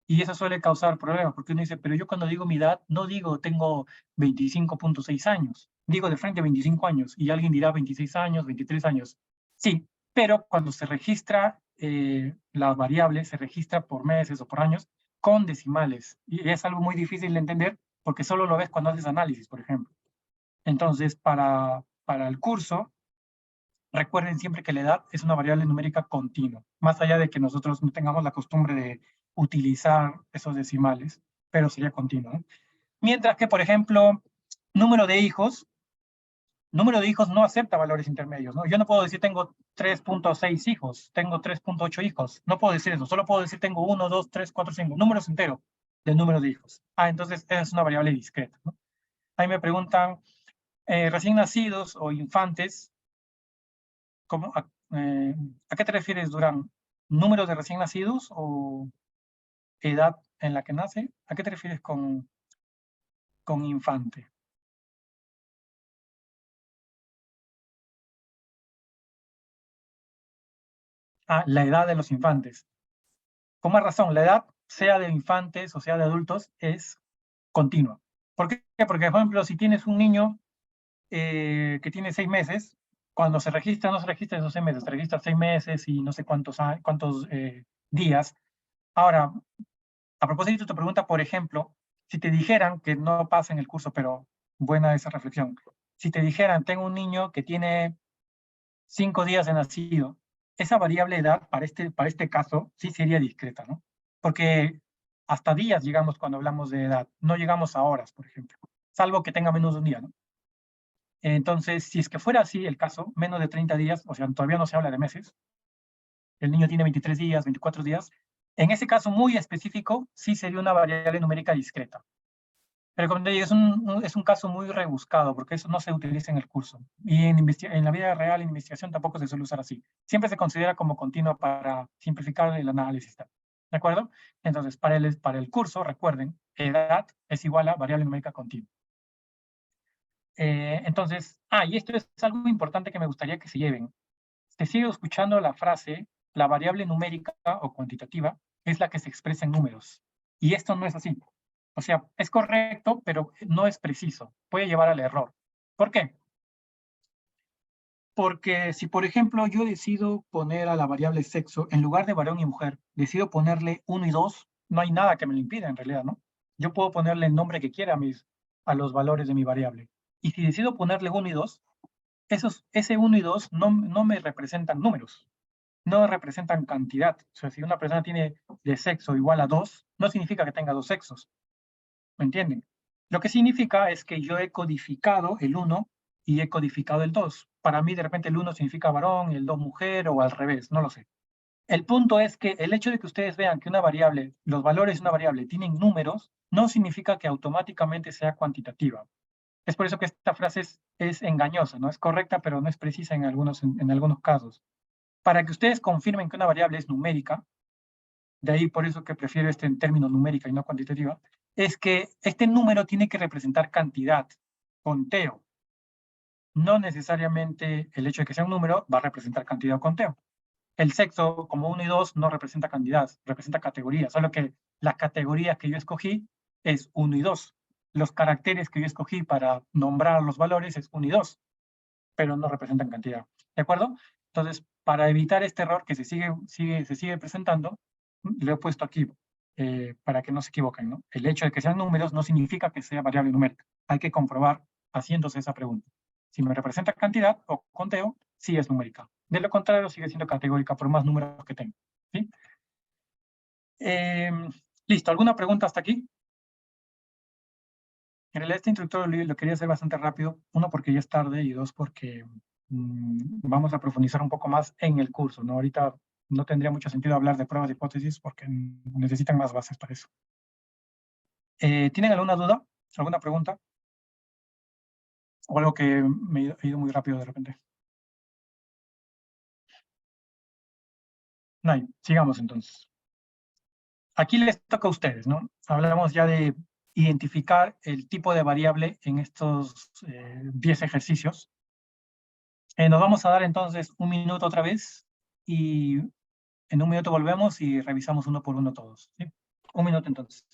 Y eso suele causar problemas, porque uno dice, pero yo cuando digo mi edad, no digo tengo 25.6 años, digo de frente 25 años, y alguien dirá 26 años, 23 años. Sí, pero cuando se registra la variable, se registra por meses o por años con decimales, y es algo muy difícil de entender porque solo lo ves cuando haces análisis, por ejemplo. Entonces, para el curso, recuerden siempre que la edad es una variable numérica continua, más allá de que nosotros no tengamos la costumbre de utilizar esos decimales, pero sería continua, ¿no? Mientras que, por ejemplo, número de hijos, número de hijos no acepta valores intermedios, ¿no? Yo no puedo decir tengo 3.6 hijos, tengo 3.8 hijos, no puedo decir eso, solo puedo decir tengo 1, 2, 3, 4, 5, números enteros del número de hijos. Ah, entonces esa es una variable discreta, ¿no? Ahí me preguntan, recién nacidos o infantes, ¿cómo, ¿a qué te refieres, Durán? ¿Número de recién nacidos o edad en la que nace? ¿A qué te refieres con infante? Ah, la edad de los infantes. Con más razón, la edad, sea de infantes o sea de adultos, es continua. ¿Por qué? Porque, por ejemplo, si tienes un niño que tiene 6 meses, cuando se registra, no se registra esos 6 meses, se registra 6 meses y no sé cuántos días. Ahora, a propósito, te pregunta, por ejemplo, si te dijeran, que no pasa en el curso, pero buena esa reflexión, si te dijeran, tengo un niño que tiene 5 días de nacido, esa variable edad para este caso sí sería discreta, ¿no? Porque hasta días llegamos cuando hablamos de edad, no llegamos a horas, por ejemplo, salvo que tenga menos de un día, ¿no? Entonces, si es que fuera así el caso, menos de 30 días, o sea, todavía no se habla de meses, el niño tiene 23 días, 24 días, en ese caso muy específico, sí sería una variable numérica discreta. Pero como te digo, es un caso muy rebuscado, porque eso no se utiliza en el curso. Y en la vida real, en investigación, tampoco se suele usar así. Siempre se considera como continua para simplificar el análisis. ¿De acuerdo? Entonces, para el curso, recuerden, edad es igual a variable numérica continua. Entonces, y esto es algo importante que me gustaría que se lleven. Se sigue escuchando la frase, la variable numérica o cuantitativa es la que se expresa en números. Y esto no es así. O sea, es correcto, pero no es preciso. Puede llevar al error. ¿Por qué? Porque si, por ejemplo, yo decido poner a la variable sexo, en lugar de varón y mujer, decido ponerle 1 y 2, no hay nada que me lo impida en realidad, ¿no? Yo puedo ponerle el nombre que quiera a los valores de mi variable. Y si decido ponerle 1 y 2, ese 1 y 2 no me representan números, no representan cantidad. O sea, si una persona tiene de sexo igual a 2, no significa que tenga dos sexos. ¿Me entienden? Lo que significa es que yo he codificado el 1 y he codificado el 2. Para mí, de repente, el 1 significa varón y el 2 mujer, o al revés, no lo sé. El punto es que el hecho de que ustedes vean que una variable, los valores de una variable tienen números, no significa que automáticamente sea cuantitativa. Es por eso que esta frase es engañosa, no es correcta, pero no es precisa en algunos casos. Para que ustedes confirmen que una variable es numérica, de ahí por eso que prefiero este término numérica y no cuantitativa, es que este número tiene que representar cantidad, conteo. No necesariamente el hecho de que sea un número va a representar cantidad o conteo. El sexo, como 1 y 2, no representa cantidad, representa categoría, solo que las categorías que yo escogí es 1 y 2. Los caracteres que yo escogí para nombrar los valores es 1 y 2, pero no representan cantidad. ¿De acuerdo? Entonces, para evitar este error que se sigue presentando, lo he puesto aquí para que no se equivoquen, ¿no? El hecho de que sean números no significa que sea variable numérica. Hay que comprobar haciéndose esa pregunta. Si me representa cantidad o conteo, sí es numérica. De lo contrario, sigue siendo categórica por más números que tenga. ¿Sí? Eh, Listo. ¿Alguna pregunta hasta aquí? En realidad, este introductorio lo quería hacer bastante rápido. Uno, porque ya es tarde, y dos, porque vamos a profundizar un poco más en el curso, ¿no? Ahorita no tendría mucho sentido hablar de pruebas de hipótesis porque necesitan más bases para eso. ¿Tienen alguna duda? ¿Alguna pregunta? ¿O algo que me ha ido muy rápido de repente? No hay. Sigamos entonces. Aquí les toca a ustedes, ¿no? Hablamos ya de identificar el tipo de variable en estos 10 ejercicios. Nos vamos a dar entonces un minuto otra vez y en un minuto volvemos y revisamos uno por uno todos. ¿Sí? Un minuto entonces.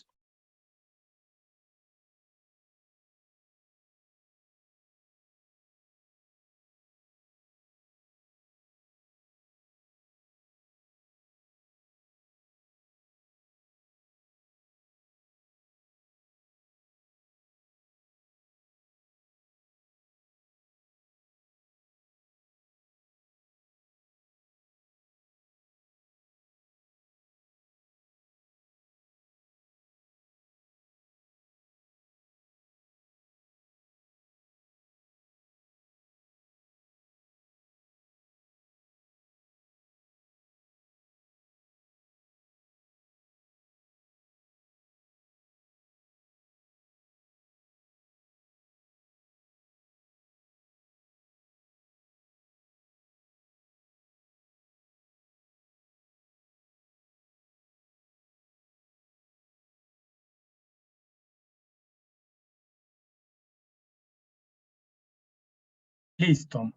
Listo.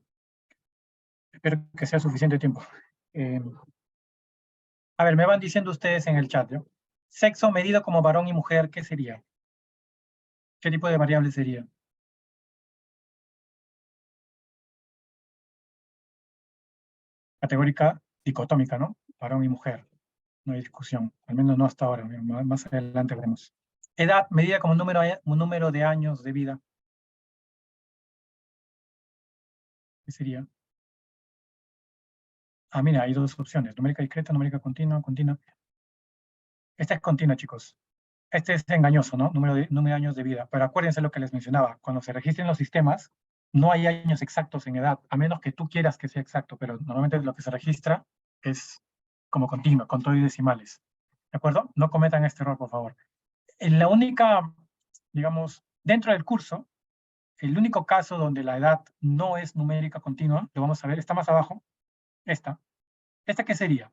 Espero que sea suficiente tiempo. Eh, a ver, me van diciendo ustedes en el chat, ¿no? Sexo medido como varón y mujer, ¿qué sería? ¿Qué tipo de variable sería? Categórica dicotómica, ¿no? Varón y mujer. No hay discusión. Al menos no hasta ahora. Más adelante veremos. Edad medida como un número de años de vida. ¿Qué sería? Mira, hay dos opciones. Numérica discreta, numérica continua, continua. Esta es continua, chicos. Este es engañoso, ¿no? Número de años de vida. Pero acuérdense lo que les mencionaba. Cuando se registren los sistemas, no hay años exactos en edad, a menos que tú quieras que sea exacto, pero normalmente lo que se registra es como continua, con todo y decimales. ¿De acuerdo? No cometan este error, por favor. En la única, digamos, dentro del curso, el único caso donde la edad no es numérica continua, lo vamos a ver, está más abajo, esta. ¿Esta qué sería?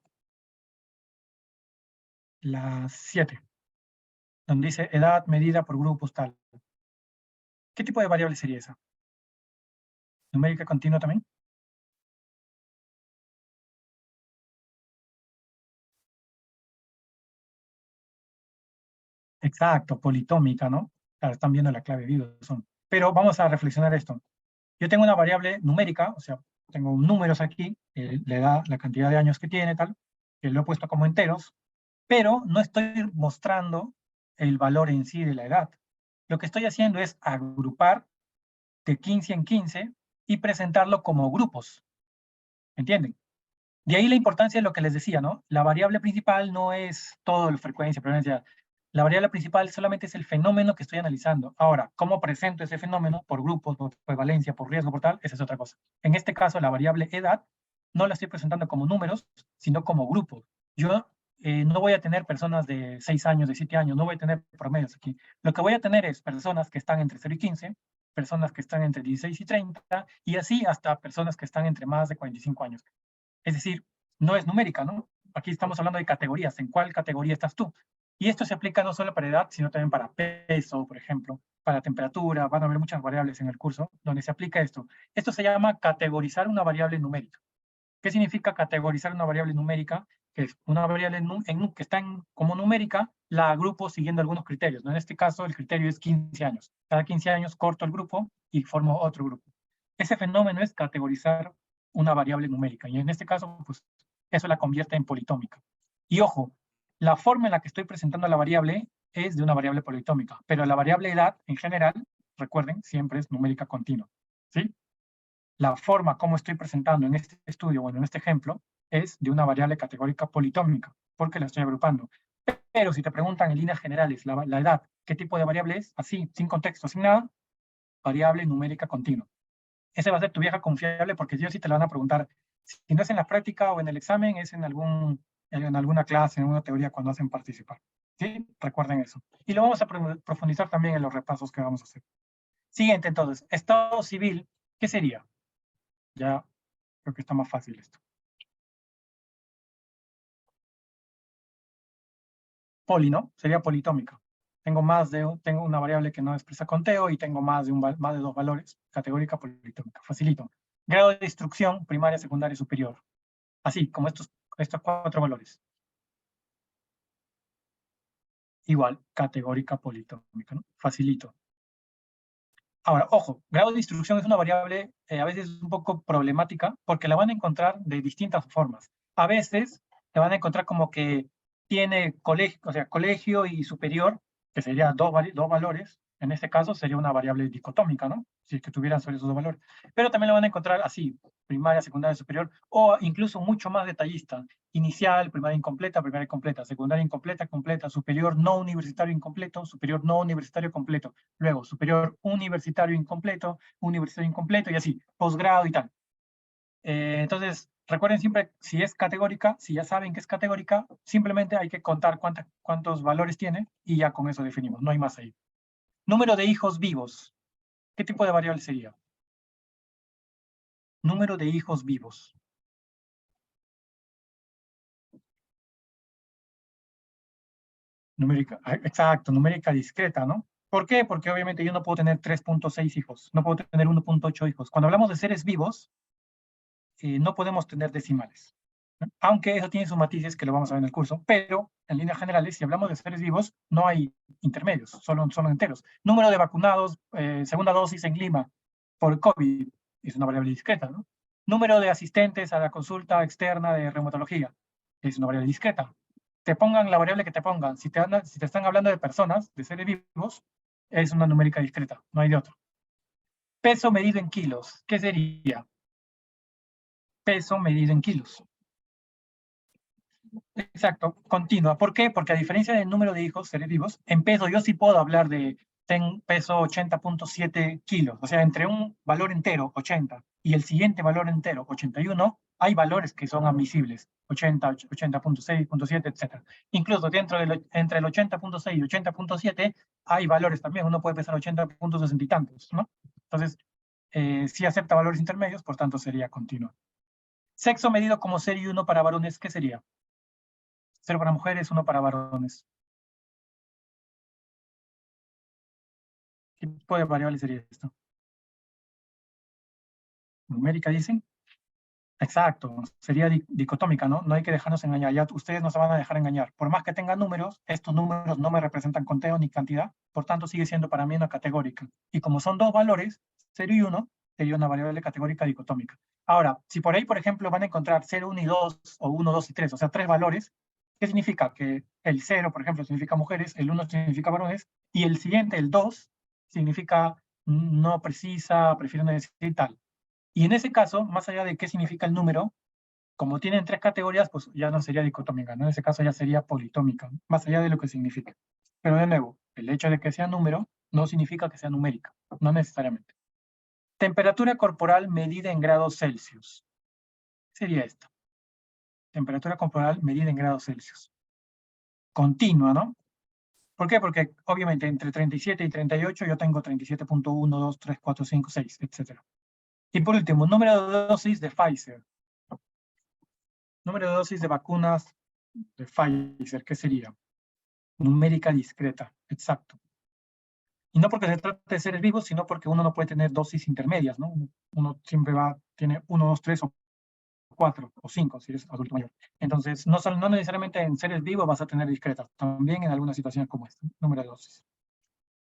La 7, donde dice edad medida por grupos tal. ¿Qué tipo de variable sería esa? ¿Numérica continua también? Exacto, politómica, ¿no? Claro, están viendo la clave viva. Pero vamos a reflexionar esto. Yo tengo una variable numérica, o sea, tengo números aquí, le da la cantidad de años que tiene, tal, que lo he puesto como enteros, pero no estoy mostrando el valor en sí de la edad. Lo que estoy haciendo es agrupar de 15 en 15 y presentarlo como grupos, ¿entienden? De ahí la importancia de lo que les decía, ¿no? La variable principal no es todo la frecuencia, frecuencia. La variable principal solamente es el fenómeno que estoy analizando. Ahora, ¿cómo presento ese fenómeno? Por grupos, por prevalencia, por riesgo, por tal, esa es otra cosa. En este caso, la variable edad no la estoy presentando como números, sino como grupos. Yo no voy a tener personas de 6 años, de 7 años, no voy a tener promedios aquí. Lo que voy a tener es personas que están entre 0 y 15, personas que están entre 16 y 30, y así hasta personas que están entre más de 45 años. Es decir, no es numérica, ¿no? Aquí estamos hablando de categorías. ¿En cuál categoría estás tú? Y esto se aplica no solo para edad, sino también para peso, por ejemplo, para temperatura. Van a haber muchas variables en el curso donde se aplica esto. Esto se llama categorizar una variable numérica. ¿Qué significa categorizar una variable numérica? Que es una variable que está como numérica, la agrupo siguiendo algunos criterios, ¿no? En este caso, el criterio es 15 años. Cada 15 años corto el grupo y formo otro grupo. Ese fenómeno es categorizar una variable numérica. Y en este caso, pues, eso la convierte en politómica. Y ojo, la forma en la que estoy presentando la variable es de una variable politómica, pero la variable edad, en general, recuerden, siempre es numérica continua. ¿Sí? La forma como estoy presentando en este estudio, bueno, en este ejemplo, es de una variable categórica politómica, porque la estoy agrupando. Pero si te preguntan en líneas generales la edad, ¿qué tipo de variable es? Así, sin contexto, sin nada, variable numérica continua. Ese va a ser tu vieja confiable porque sí o sí te la van a preguntar. Si no es en la práctica o en el examen, es en alguna clase, en alguna teoría cuando hacen participar. ¿Sí? Recuerden eso. Y lo vamos a profundizar también en los repasos que vamos a hacer. Siguiente, entonces, estado civil, ¿qué sería? Ya creo que está más fácil esto. Poli, ¿no? Sería politómica. Tengo una variable que no expresa conteo y tengo más de dos valores. Categórica politómica. Facilito. Grado de instrucción, primaria, secundaria y superior. Así, como estos cuatro valores. Igual, categórica politómica, ¿no? Facilito. Ahora, ojo, grado de instrucción es una variable a veces un poco problemática porque la van a encontrar de distintas formas. A veces la van a encontrar como que tiene colegio, o sea, colegio y superior, que serían dos valores. En este caso sería una variable dicotómica, ¿no? Si es que tuvieran sobre esos dos valores. Pero también la van a encontrar así, primaria, secundaria, superior, o incluso mucho más detallista. Inicial, primaria incompleta, secundaria incompleta, completa, superior no universitario incompleto, superior no universitario completo. Luego, superior universitario incompleto y así, posgrado y tal. Entonces, recuerden siempre, si es categórica, si ya saben que es categórica, simplemente hay que contar cuántos valores tiene y ya con eso definimos, no hay más ahí. Número de hijos vivos. ¿Qué tipo de variable sería? Número de hijos vivos. Numérica, exacto, numérica discreta, ¿no? ¿Por qué? Porque obviamente yo no puedo tener 3.6 hijos, no puedo tener 1.8 hijos. Cuando hablamos de seres vivos, no podemos tener decimales, ¿no? Aunque eso tiene sus matices que lo vamos a ver en el curso, pero en líneas generales, si hablamos de seres vivos, no hay intermedios, solo enteros. Número de vacunados, segunda dosis en Lima por COVID, es una variable discreta, ¿no? Número de asistentes a la consulta externa de reumatología, es una variable discreta. Te pongan la variable que te pongan, si te están hablando de personas, de seres vivos, es una numérica discreta, no hay de otro. Peso medido en kilos, ¿qué sería? Peso medido en kilos. Exacto, continua. ¿Por qué? Porque a diferencia del número de hijos, seres vivos, en peso yo sí puedo hablar de peso 80.7 kilos. O sea, entre un valor entero, 80, y el siguiente valor entero, 81, hay valores que son admisibles. 80, 80.6, 7, etc. Incluso entre el 80.6 y 80.7 hay valores también. Uno puede pesar 80.60 y tantos, ¿no? Entonces, si acepta valores intermedios, por tanto sería continua. Sexo medido como serie 1 para varones, ¿qué sería? 0 para mujeres, 1 para varones. ¿Qué tipo de variable sería esto? ¿Numérica dicen? Exacto, sería dicotómica, ¿no? No hay que dejarnos engañar. Ya ustedes no se van a dejar engañar. Por más que tengan números, estos números no me representan conteo ni cantidad, por tanto sigue siendo para mí una categórica. Y como son dos valores, 0 y 1, sería una variable categórica dicotómica. Ahora, si por ahí, por ejemplo, van a encontrar 0, 1 y 2, o 1, 2 y 3, o sea, 3 valores, ¿qué significa? Que el 0, por ejemplo, significa mujeres, el 1 significa varones, y el siguiente, el 2, significa no precisa, prefiero no decir tal. Y en ese caso, más allá de qué significa el número, como tienen tres categorías, pues ya no sería dicotómica, ¿no? En ese caso ya sería politómica, más allá de lo que significa. Pero de nuevo, el hecho de que sea número no significa que sea numérica, no necesariamente. Temperatura corporal medida en grados Celsius. Sería esta. Temperatura corporal medida en grados Celsius. Continua, ¿no? ¿Por qué? Porque obviamente entre 37 y 38 yo tengo 37.1, 2, 3, 4, 5, 6, etc. Y por último, número de dosis de Pfizer. Número de dosis de vacunas de Pfizer, ¿qué sería? Numérica discreta, exacto. Y no porque se trate de seres vivos, sino porque uno no puede tener dosis intermedias, ¿no? Uno siempre tiene 1, 2, 3 o 4 o 5 si eres adulto mayor. Entonces, no necesariamente en seres vivos vas a tener discretas, también en algunas situaciones como esta, número de dosis.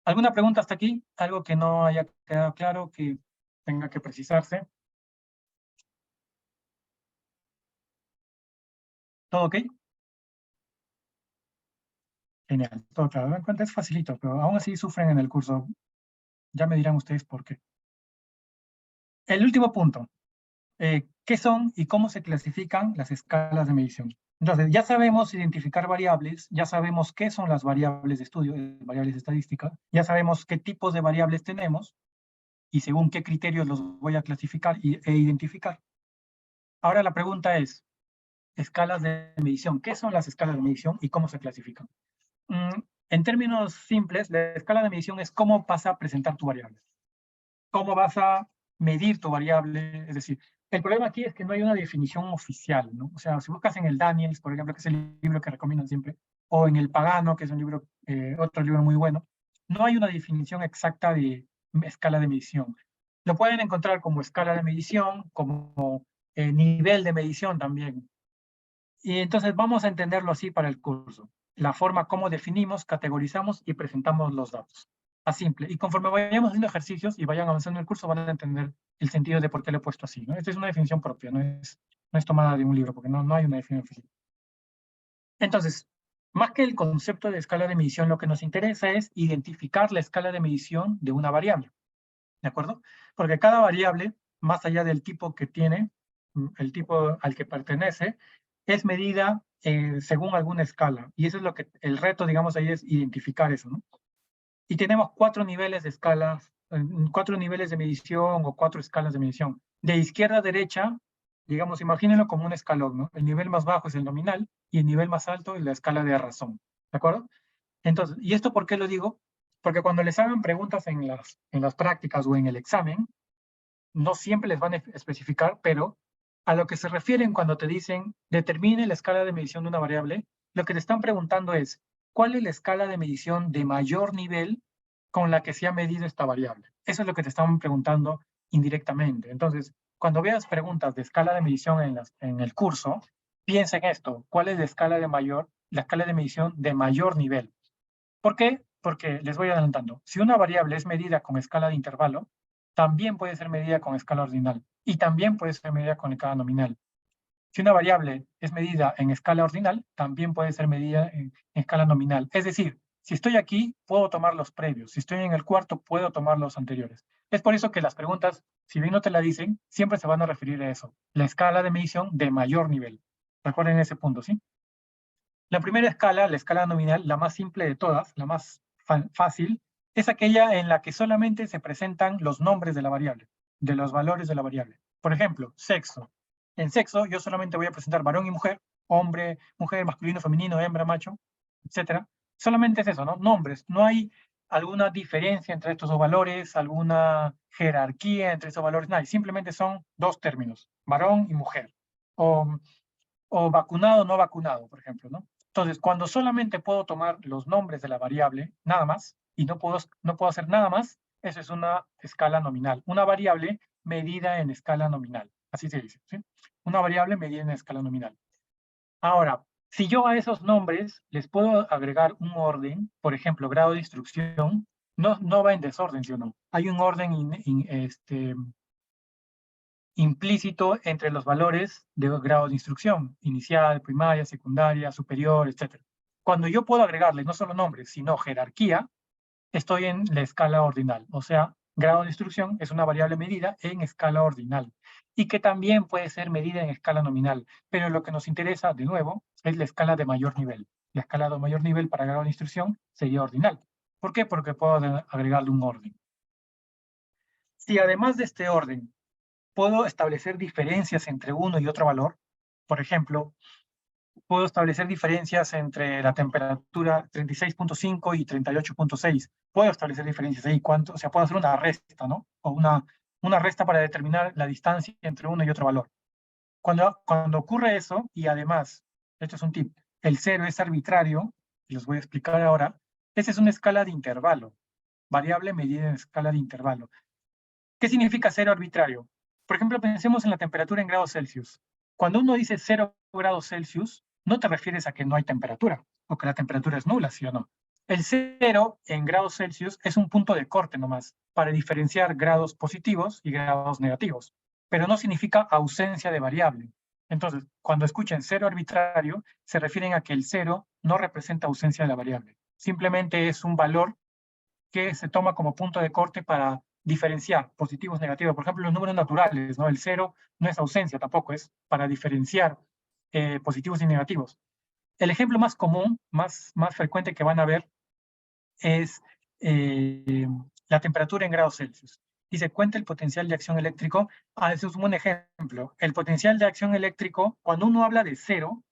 ¿Alguna pregunta hasta aquí? ¿Algo que no haya quedado claro, que tenga que precisarse? ¿Todo ok? Genial, todo claro. En cuenta es facilito, pero aún así sufren en el curso. Ya me dirán ustedes por qué. El último punto. ¿Qué son y cómo se clasifican las escalas de medición? Entonces, ya sabemos identificar variables, ya sabemos qué son las variables de estudio, variables estadísticas, ya sabemos qué tipos de variables tenemos y según qué criterios los voy a clasificar e identificar. Ahora la pregunta es, escalas de medición. ¿Qué son las escalas de medición y cómo se clasifican? En términos simples, la escala de medición es cómo vas a presentar tu variable. Cómo vas a medir tu variable, es decir, el problema aquí es que no hay una definición oficial, ¿no? O sea, si buscas en el Daniels, por ejemplo, que es el libro que recomiendan siempre, o en el Pagano, que es un libro, otro libro muy bueno, no hay una definición exacta de escala de medición. Lo pueden encontrar como escala de medición, como nivel de medición también. Y entonces vamos a entenderlo así para el curso. La forma como definimos, categorizamos y presentamos los datos. A simple. Y conforme vayamos haciendo ejercicios y vayan avanzando en el curso, van a entender el sentido de por qué lo he puesto así, ¿no? Esta es una definición propia, no es tomada de un libro, porque no hay una definición oficial. Entonces, más que el concepto de escala de medición, lo que nos interesa es identificar la escala de medición de una variable. ¿De acuerdo? Porque cada variable, más allá del tipo que tiene, el tipo al que pertenece, es medida según alguna escala. Y eso es lo que el reto, digamos, ahí es identificar eso, ¿no? Y tenemos 4 niveles de escalas, 4 niveles de medición o 4 escalas de medición. De izquierda a derecha, digamos, imagínenlo como un escalón, ¿no? El nivel más bajo es el nominal y el nivel más alto es la escala de razón. ¿De acuerdo? Entonces, ¿y esto por qué lo digo? Porque cuando les hagan preguntas en las prácticas o en el examen, no siempre les van a especificar, pero a lo que se refieren cuando te dicen determine la escala de medición de una variable, lo que te están preguntando es, ¿cuál es la escala de medición de mayor nivel con la que se ha medido esta variable? Eso es lo que te están preguntando indirectamente. Entonces, cuando veas preguntas de escala de medición en el curso, piensa en esto, ¿cuál es la escala de medición de mayor nivel? ¿Por qué? Porque les voy adelantando. Si una variable es medida con escala de intervalo, también puede ser medida con escala ordinal y también puede ser medida con escala nominal. Si una variable es medida en escala ordinal, también puede ser medida en escala nominal. Es decir, si estoy aquí, puedo tomar los previos. Si estoy en el cuarto, puedo tomar los anteriores. Es por eso que las preguntas, si bien no te la dicen, siempre se van a referir a eso. La escala de medición de mayor nivel. Recuerden ese punto, ¿sí? La primera escala, la escala nominal, la más simple de todas, la más fácil, es aquella en la que solamente se presentan los nombres de la variable, de los valores de la variable. Por ejemplo, sexo. En sexo yo solamente voy a presentar varón y mujer, hombre, mujer, masculino, femenino, hembra, macho, etc. Solamente es eso, ¿no? Nombres. No hay alguna diferencia entre estos dos valores, alguna jerarquía entre esos valores, nada. Simplemente son dos términos, varón y mujer. O vacunado o no vacunado, por ejemplo, ¿no? Entonces, cuando solamente puedo tomar los nombres de la variable, nada más, y no puedo hacer nada más, eso es una escala nominal. Una variable medida en escala nominal. Así se dice, ¿sí? Una variable medida en escala nominal. Ahora, si yo a esos nombres les puedo agregar un orden, por ejemplo, grado de instrucción, no va en desorden, ¿sí o no? Hay un orden implícito entre los valores de grado de instrucción, inicial, primaria, secundaria, superior, etc. Cuando yo puedo agregarle no solo nombres, sino jerarquía, estoy en la escala ordinal. O sea, grado de instrucción es una variable medida en escala ordinal y que también puede ser medida en escala nominal. Pero lo que nos interesa, de nuevo, es la escala de mayor nivel. La escala de mayor nivel para grado de instrucción sería ordinal. ¿Por qué? Porque puedo agregarle un orden. Si además de este orden puedo establecer diferencias entre uno y otro valor, por ejemplo, puedo establecer diferencias entre la temperatura 36.5 y 38.6. Puedo establecer diferencias ahí, o sea, puedo hacer una resta, ¿no? O una resta para determinar la distancia entre uno y otro valor. Cuando ocurre eso, y además, esto es un tip, el cero es arbitrario, y los voy a explicar ahora, esa es una escala de intervalo, variable medida en escala de intervalo. ¿Qué significa cero arbitrario? Por ejemplo, pensemos en la temperatura en grados Celsius. Cuando uno dice 0 grados Celsius, no te refieres a que no hay temperatura o que la temperatura es nula, ¿sí o no? El 0 en grados Celsius es un punto de corte nomás para diferenciar grados positivos y grados negativos, pero no significa ausencia de variable. Entonces, cuando escuchen cero arbitrario, se refieren a que el 0 no representa ausencia de la variable. Simplemente es un valor que se toma como punto de corte para diferenciar positivos y negativos. Por ejemplo, los números naturales, ¿no? El cero no es ausencia tampoco, es para diferenciar positivos y negativos. El ejemplo más común, más frecuente que van a ver es la temperatura en grados Celsius. Y se cuenta el potencial de acción eléctrico. Eso es un buen ejemplo. El potencial de acción eléctrico, cuando uno habla de cero,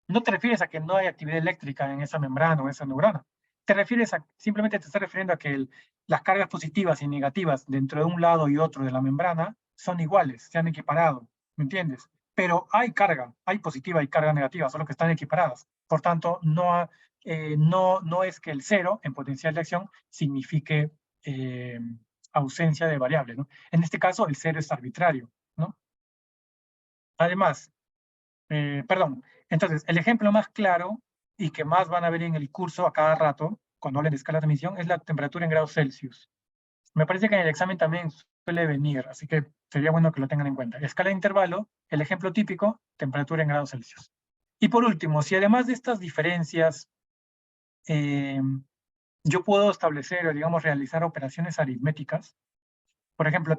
no te refieres a que no hay actividad eléctrica en esa membrana o esa neurona. Te refieres simplemente te estás refiriendo a que las cargas positivas y negativas dentro de un lado y otro de la membrana son iguales, se han equiparado, ¿me entiendes? Pero hay carga, hay positiva y carga negativa, solo que están equiparadas. Por tanto, no es que el cero en potencial de acción signifique ausencia de variable, ¿no? En este caso, el cero es arbitrario, ¿no? Además, perdón, entonces, el ejemplo más claro y que más van a ver en el curso a cada rato, cuando hablen de escala de emisión, es la temperatura en grados Celsius. Me parece que en el examen también suele venir, así que sería bueno que lo tengan en cuenta. Escala de intervalo, el ejemplo típico, temperatura en grados Celsius. Y por último, si además de estas diferencias, yo puedo establecer o, digamos, realizar operaciones aritméticas. Por ejemplo,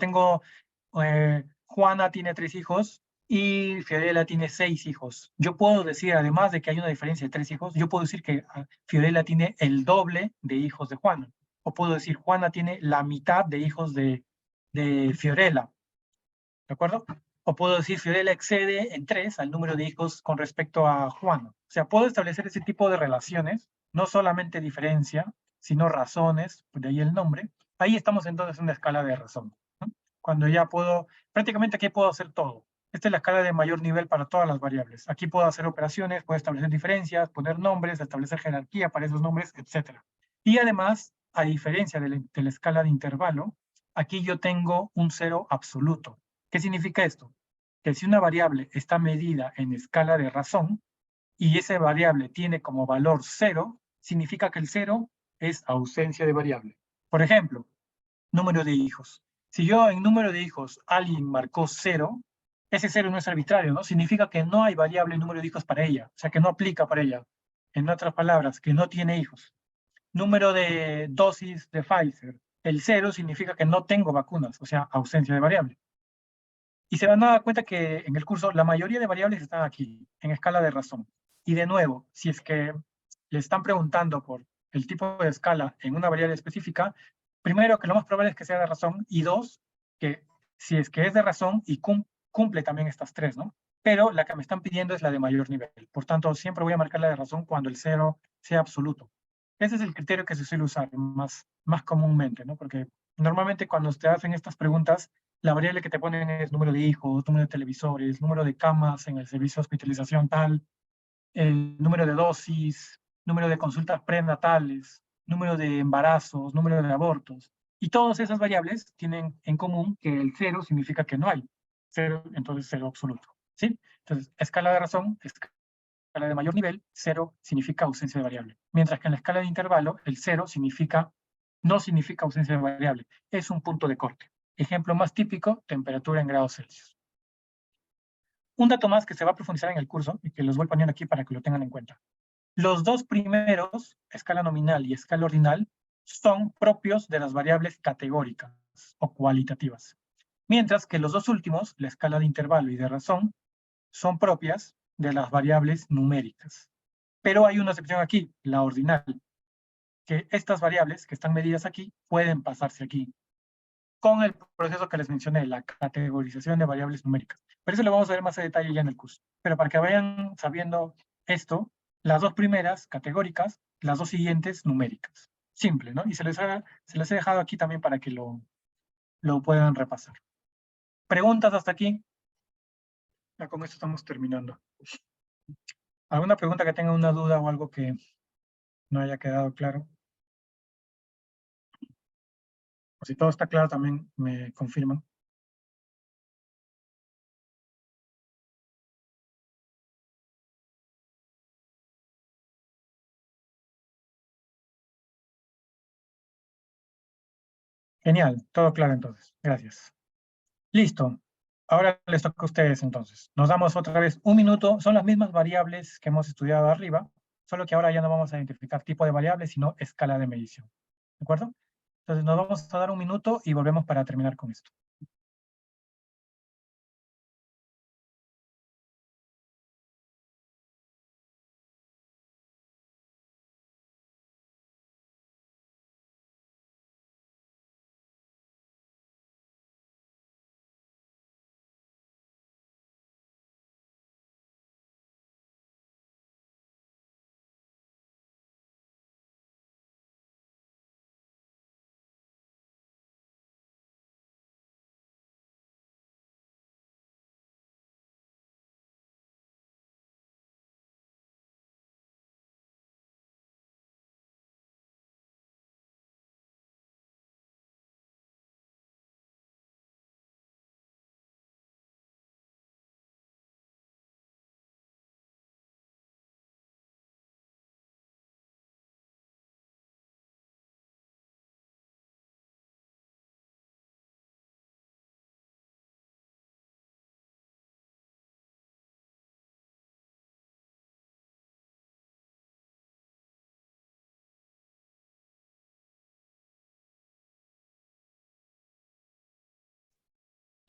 Juana tiene 3 hijos y Fiorella tiene 6 hijos. Yo puedo decir, además de que hay una diferencia de 3 hijos, yo puedo decir que Fiorella tiene el doble de hijos de Juana. O puedo decir, Juana tiene la mitad de hijos de Fiorella. ¿De acuerdo? O puedo decir, Fiorella excede en 3 al número de hijos con respecto a Juana. O sea, puedo establecer ese tipo de relaciones, no solamente diferencia, sino razones, de ahí el nombre. Ahí estamos entonces en una escala de razón, ¿no? Cuando ya prácticamente aquí puedo hacer todo. Esta es la escala de mayor nivel para todas las variables. Aquí puedo hacer operaciones, puedo establecer diferencias, poner nombres, establecer jerarquía para esos nombres, etc. Y además, a diferencia de la escala de intervalo, aquí yo tengo un cero absoluto. ¿Qué significa esto? Que si una variable está medida en escala de razón y esa variable tiene como valor 0, significa que el 0 es ausencia de variable. Por ejemplo, número de hijos. Si yo en número de hijos alguien marcó 0, ese 0 no es arbitrario, ¿no? Significa que no hay variable número de hijos para ella, o sea, que no aplica para ella. En otras palabras, que no tiene hijos. Número de dosis de Pfizer. El 0 significa que no tengo vacunas, o sea, ausencia de variable. Y se van a dar cuenta que en el curso la mayoría de variables están aquí, en escala de razón. Y de nuevo, si es que le están preguntando por el tipo de escala en una variable específica, primero que lo más probable es que sea de razón, y dos, que si es que es de razón y cumple también estas tres, ¿no? Pero la que me están pidiendo es la de mayor nivel. Por tanto, siempre voy a marcar la de razón cuando el cero sea absoluto. Ese es el criterio que se suele usar más comúnmente, ¿no? Porque normalmente cuando te hacen estas preguntas, la variable que te ponen es número de hijos, número de televisores, número de camas en el servicio de hospitalización tal. el número de dosis, número de consultas prenatales, número de embarazos, número de abortos. Y todas esas variables tienen en común que el cero significa que no hay. Cero, entonces cero absoluto. ¿Sí? Entonces, escala de razón, escala de mayor nivel, cero significa ausencia de variable. Mientras que en la escala de intervalo, el cero significa, no significa ausencia de variable, es un punto de corte. Ejemplo más típico, temperatura en grados Celsius. Un dato más que se va a profundizar en el curso y que los voy poniendo aquí para que lo tengan en cuenta. Los dos primeros, escala nominal y escala ordinal, son propios de las variables categóricas o cualitativas. Mientras que los dos últimos, la escala de intervalo y de razón, son propias de las variables numéricas. Pero hay una excepción aquí, la ordinal, que estas variables que están medidas aquí pueden pasarse aquí, con el proceso que les mencioné, la categorización de variables numéricas. Pero eso lo vamos a ver más a detalle ya en el curso. Pero para que vayan sabiendo esto, las dos primeras categóricas, las dos siguientes numéricas. Simple, ¿no? Y se les he dejado aquí también para que lo puedan repasar. ¿Preguntas hasta aquí? Ya con esto estamos terminando. ¿Alguna pregunta que tenga una duda o algo que no haya quedado claro? O si todo está claro, también me confirman. Genial, todo claro entonces. Gracias. Listo. Ahora les toca a ustedes entonces. Nos damos otra vez un minuto. Son las mismas variables que hemos estudiado arriba, solo que ahora ya no vamos a identificar tipo de variable, sino escala de medición. ¿De acuerdo? Entonces nos vamos a dar un minuto y volvemos para terminar con esto.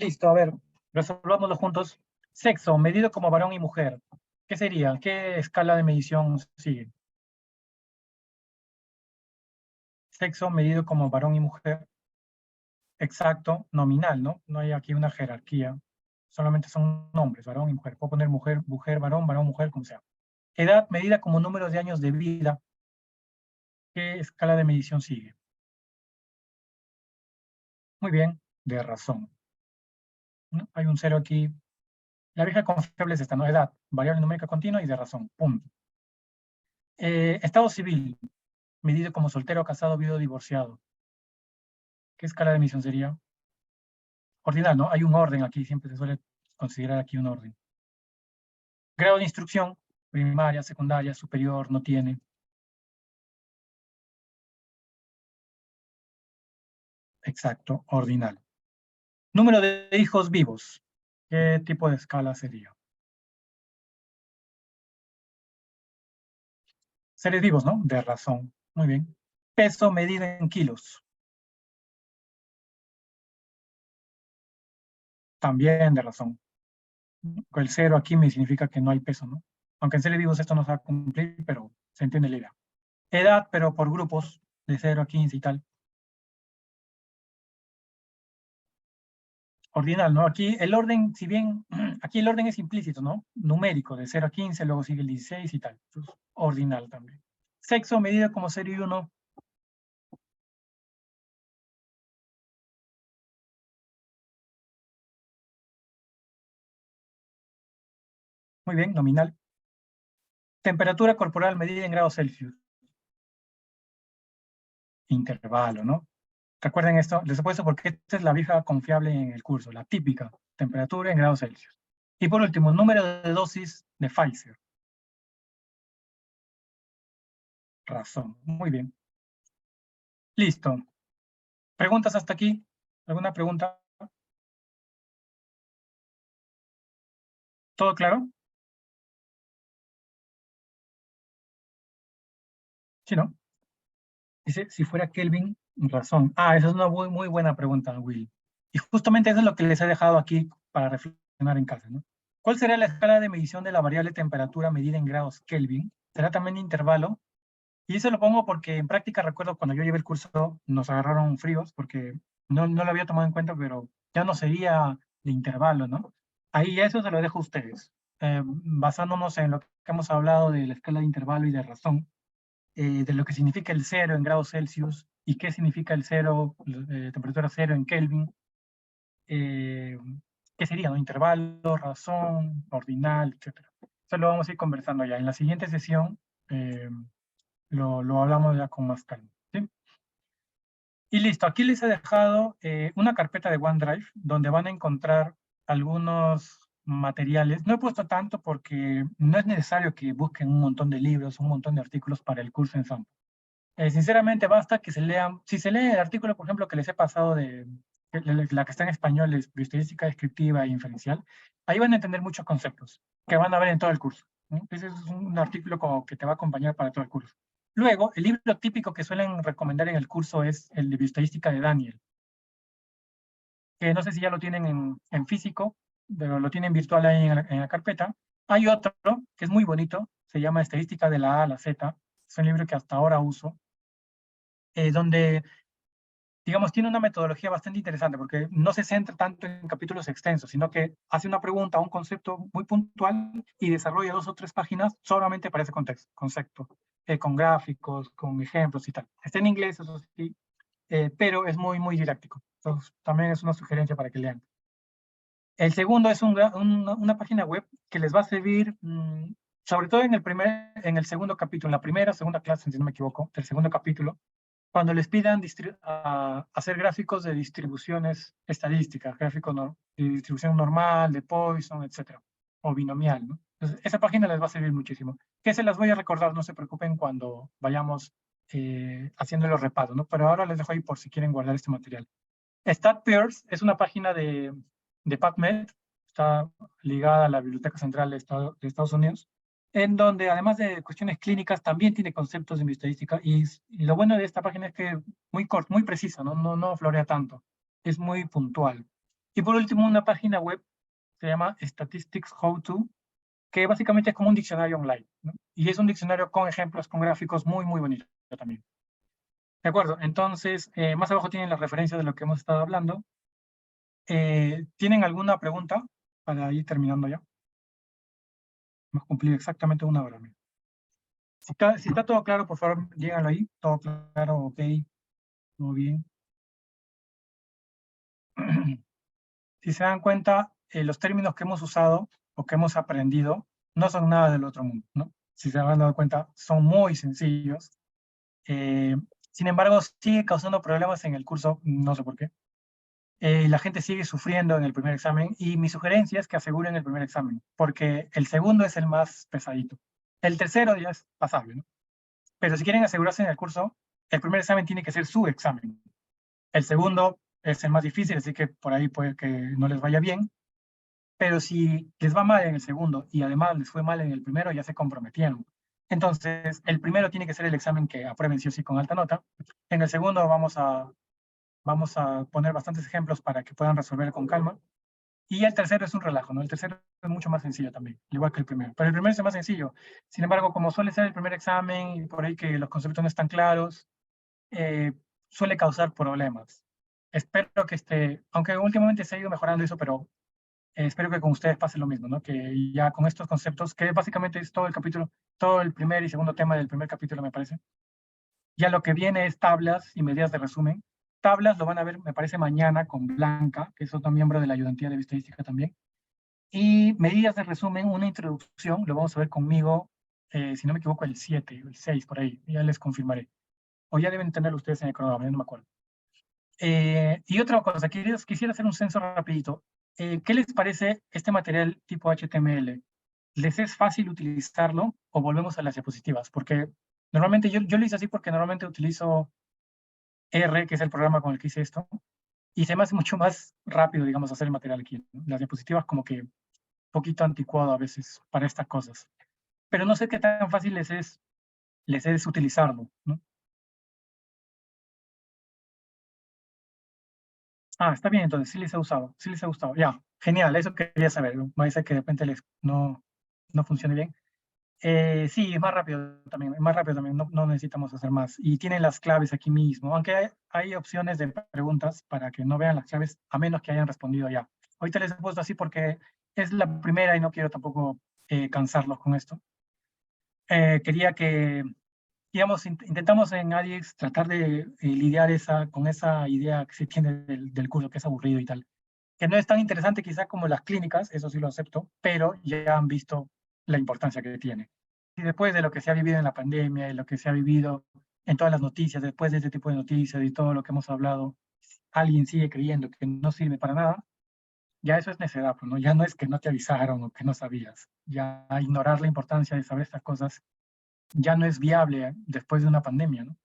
Listo, a ver, resolvámoslo juntos. Sexo, medido como varón y mujer. ¿Qué sería? ¿Qué escala de medición sigue? Sexo medido como varón y mujer. Exacto, nominal, ¿no? No hay aquí una jerarquía. Solamente son nombres, varón y mujer. Puedo poner mujer, mujer, varón, mujer, como sea. Edad medida como número de años de vida. ¿Qué escala de medición sigue? Muy bien, de razón, ¿no? Hay un cero aquí. La vieja confiable es esta, ¿no? Edad, variable numérica continua y de razón, punto. Estado civil, medido como soltero, casado, viudo, divorciado. ¿Qué escala de medición sería? Ordinal, ¿no? Hay un orden aquí, siempre se suele considerar aquí un orden. Grado de instrucción, primaria, secundaria, superior, no tiene. Exacto, ordinal. Número de hijos vivos. ¿Qué tipo de escala sería? Seres vivos, ¿no? De razón. Muy bien. Peso medido en kilos. También de razón. El cero aquí me significa que no hay peso, ¿no? Aunque en seres vivos esto no se va a cumplir, pero se entiende la idea. Edad, pero por grupos, de 0 a 15 y tal. Ordinal, ¿no? Aquí el orden, si bien, aquí el orden es implícito, ¿no? Numérico, de 0 a 15, luego sigue el 16 y tal. Entonces, ordinal también. Sexo medido como 0 y 1. Muy bien, nominal. Temperatura corporal medida en grados Celsius. Intervalo, ¿no? Recuerden esto, les he puesto porque esta es la vieja confiable en el curso, la típica, temperatura en grados Celsius. Y por último, número de dosis de Pfizer. Razón, muy bien. Listo. ¿Preguntas hasta aquí? ¿Alguna pregunta? ¿Todo claro? Sí, ¿no? Dice, si fuera Kelvin, razón. Ah, esa es una muy buena pregunta, Will. Y justamente eso es lo que les he dejado aquí para reflexionar en casa, ¿no? ¿Cuál será la escala de medición de la variable temperatura medida en grados Kelvin? ¿Será también intervalo? Y eso lo pongo porque en práctica recuerdo cuando yo llevé el curso nos agarraron fríos porque no lo había tomado en cuenta, pero ya no sería de intervalo, ¿no? Ahí eso se lo dejo a ustedes. Basándonos en lo que hemos hablado de la escala de intervalo y de razón, de lo que significa el cero en grados Celsius y qué significa el cero, temperatura cero en Kelvin, eh, qué sería, ¿no? Intervalo, razón, ordinal, etcétera. Eso lo vamos a ir conversando ya. En la siguiente sesión lo hablamos ya con más calma, ¿sí? Y listo, aquí les he dejado una carpeta de OneDrive donde van a encontrar algunos materiales. No he puesto tanto porque no es necesario que busquen un montón de libros, un montón de artículos para el curso en SAMP. Sinceramente, basta que se lean, si se lee el artículo, por ejemplo, que les he pasado de la que está en español, es Bioestadística Descriptiva e Inferencial, ahí van a entender muchos conceptos que van a ver en todo el curso, ¿no? Ese es un artículo como que te va a acompañar para todo el curso. Luego, el libro típico que suelen recomendar en el curso es el de Bioestadística de Daniel, que no sé si ya lo tienen en físico, pero lo tienen virtual ahí en la carpeta. Hay otro que es muy bonito, se llama Estadística de la A a la Z, es un libro que hasta ahora uso, donde digamos, tiene una metodología bastante interesante porque no se centra tanto en capítulos extensos, sino que hace una pregunta, un concepto muy puntual y desarrolla 2 o 3 páginas solamente para ese concepto, con gráficos, con ejemplos y tal. Está en inglés, eso sí, pero es muy didáctico. Entonces, también es una sugerencia para que lean. El segundo es una página web que les va a servir, sobre todo en el segundo capítulo, en la primera, segunda clase, si no me equivoco, del segundo capítulo, cuando les pidan hacer gráficos de distribuciones estadísticas, gráficos de distribución normal, de Poisson, etcétera, o binomial, ¿no? Entonces, esa página les va a servir muchísimo. Que se las voy a recordar, no se preocupen cuando vayamos haciendo los repasos, ¿no? Pero ahora les dejo ahí por si quieren guardar este material. StatPears es una página de PubMed, está ligada a la Biblioteca Central de Estados Unidos, en donde además de cuestiones clínicas también tiene conceptos de bioestadística y lo bueno de esta página es que muy corta, muy precisa, no florea tanto, es muy puntual. Y por último, una página web se llama Statistics How To, que básicamente es como un diccionario online, ¿no? Y es un diccionario con ejemplos, con gráficos muy bonito también. De acuerdo, entonces, más abajo tienen las referencias de lo que hemos estado hablando. ¿Tienen alguna pregunta para ir terminando ya? Hemos cumplido exactamente 1 hora. Mira. Si está todo claro, por favor, díganlo ahí. Todo claro, ok, todo bien. Si se dan cuenta, los términos que hemos usado o que hemos aprendido no son nada del otro mundo, ¿no? Si se han dado cuenta, son muy sencillos. Eh, Sin embargo, sigue causando problemas en el curso, no sé por qué. La gente sigue sufriendo en el primer examen y mi sugerencia es que aseguren el primer examen, porque el segundo es el más pesadito. El tercero ya es pasable, ¿no? Pero si quieren asegurarse en el curso, el primer examen tiene que ser su examen. El segundo es el más difícil, así que por ahí puede que no les vaya bien. Pero si les va mal en el segundo y además les fue mal en el primero, ya se comprometieron. Entonces, el primero tiene que ser el examen que aprueben sí o sí con alta nota. En el segundo vamos a poner bastantes ejemplos para que puedan resolver con calma. Y el tercero es un relajo, ¿no? El tercero es mucho más sencillo también, igual que el primero. Pero el primero es el más sencillo. Sin embargo, como suele ser el primer examen y por ahí que los conceptos no están claros, eh, suele causar problemas. Espero que aunque últimamente se ha ido mejorando eso, pero espero que con ustedes pase lo mismo, ¿no? Que ya con estos conceptos, que básicamente es todo el capítulo, todo el primer y segundo tema del primer capítulo, me parece. Ya lo que viene es tablas y medidas de resumen. Tablas lo van a ver, me parece, mañana con Blanca, que es otro miembro de la ayudantía de estadística también. Y medidas de resumen, una introducción, lo vamos a ver conmigo si no me equivoco, el 7, el 6, por ahí, ya les confirmaré. O ya deben tenerlo ustedes en el cronograma, yo no me acuerdo. Y otra cosa, quisiera hacer un censo rapidito. ¿Qué les parece este material tipo HTML? ¿Les es fácil utilizarlo o volvemos a las diapositivas? Porque normalmente yo lo hice así porque normalmente utilizo R, que es el programa con el que hice esto, y se me hace mucho más rápido, digamos, hacer el material aquí, ¿no? Las diapositivas como que un poquito anticuado a veces para estas cosas. Pero no sé qué tan fácil les es utilizarlo, ¿no? Ah, está bien, entonces sí les ha usado, sí les ha gustado. Ya, genial, eso quería saber. Va a ser que de repente no funcione bien. Sí, es más rápido también, no necesitamos hacer más. Y tienen las claves aquí mismo, aunque hay opciones de preguntas para que no vean las claves, a menos que hayan respondido ya. Ahorita les he puesto así porque es la primera y no quiero tampoco cansarlos con esto. Quería que, digamos, intentamos en ADIEX tratar de lidiar con esa idea que se tiene del curso, que es aburrido y tal, que no es tan interesante quizá como las clínicas, eso sí lo acepto, pero ya han visto la importancia que tiene. Y después de lo que se ha vivido en la pandemia y lo que se ha vivido en todas las noticias, después de este tipo de noticias y todo lo que hemos hablado, alguien sigue creyendo que no sirve para nada, ya eso es necedad, pues, ¿no? Ya no es que no te avisaron o que no sabías, ya ignorar la importancia de saber estas cosas ya no es viable después de una pandemia, ¿no?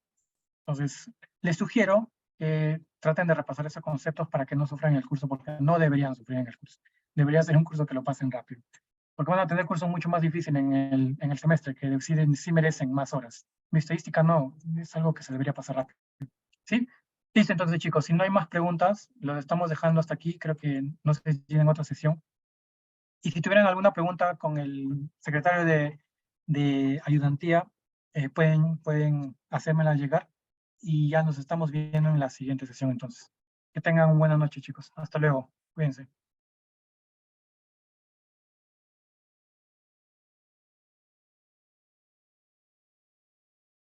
Entonces, les sugiero que traten de repasar esos conceptos para que no sufran el curso, porque no deberían sufrir en el curso. Debería ser un curso que lo pasen rápido, porque van a tener cursos mucho más difíciles en el semestre, que sí merecen más horas. Mi estadística no, es algo que se debería pasar rápido. ¿Sí? Listo, entonces chicos, si no hay más preguntas, los estamos dejando hasta aquí, creo que no sé si tienen otra sesión. Y si tuvieran alguna pregunta con el secretario de ayudantía, pueden hacérmela llegar y ya nos estamos viendo en la siguiente sesión entonces. Que tengan una buena noche, chicos. Hasta luego. Cuídense.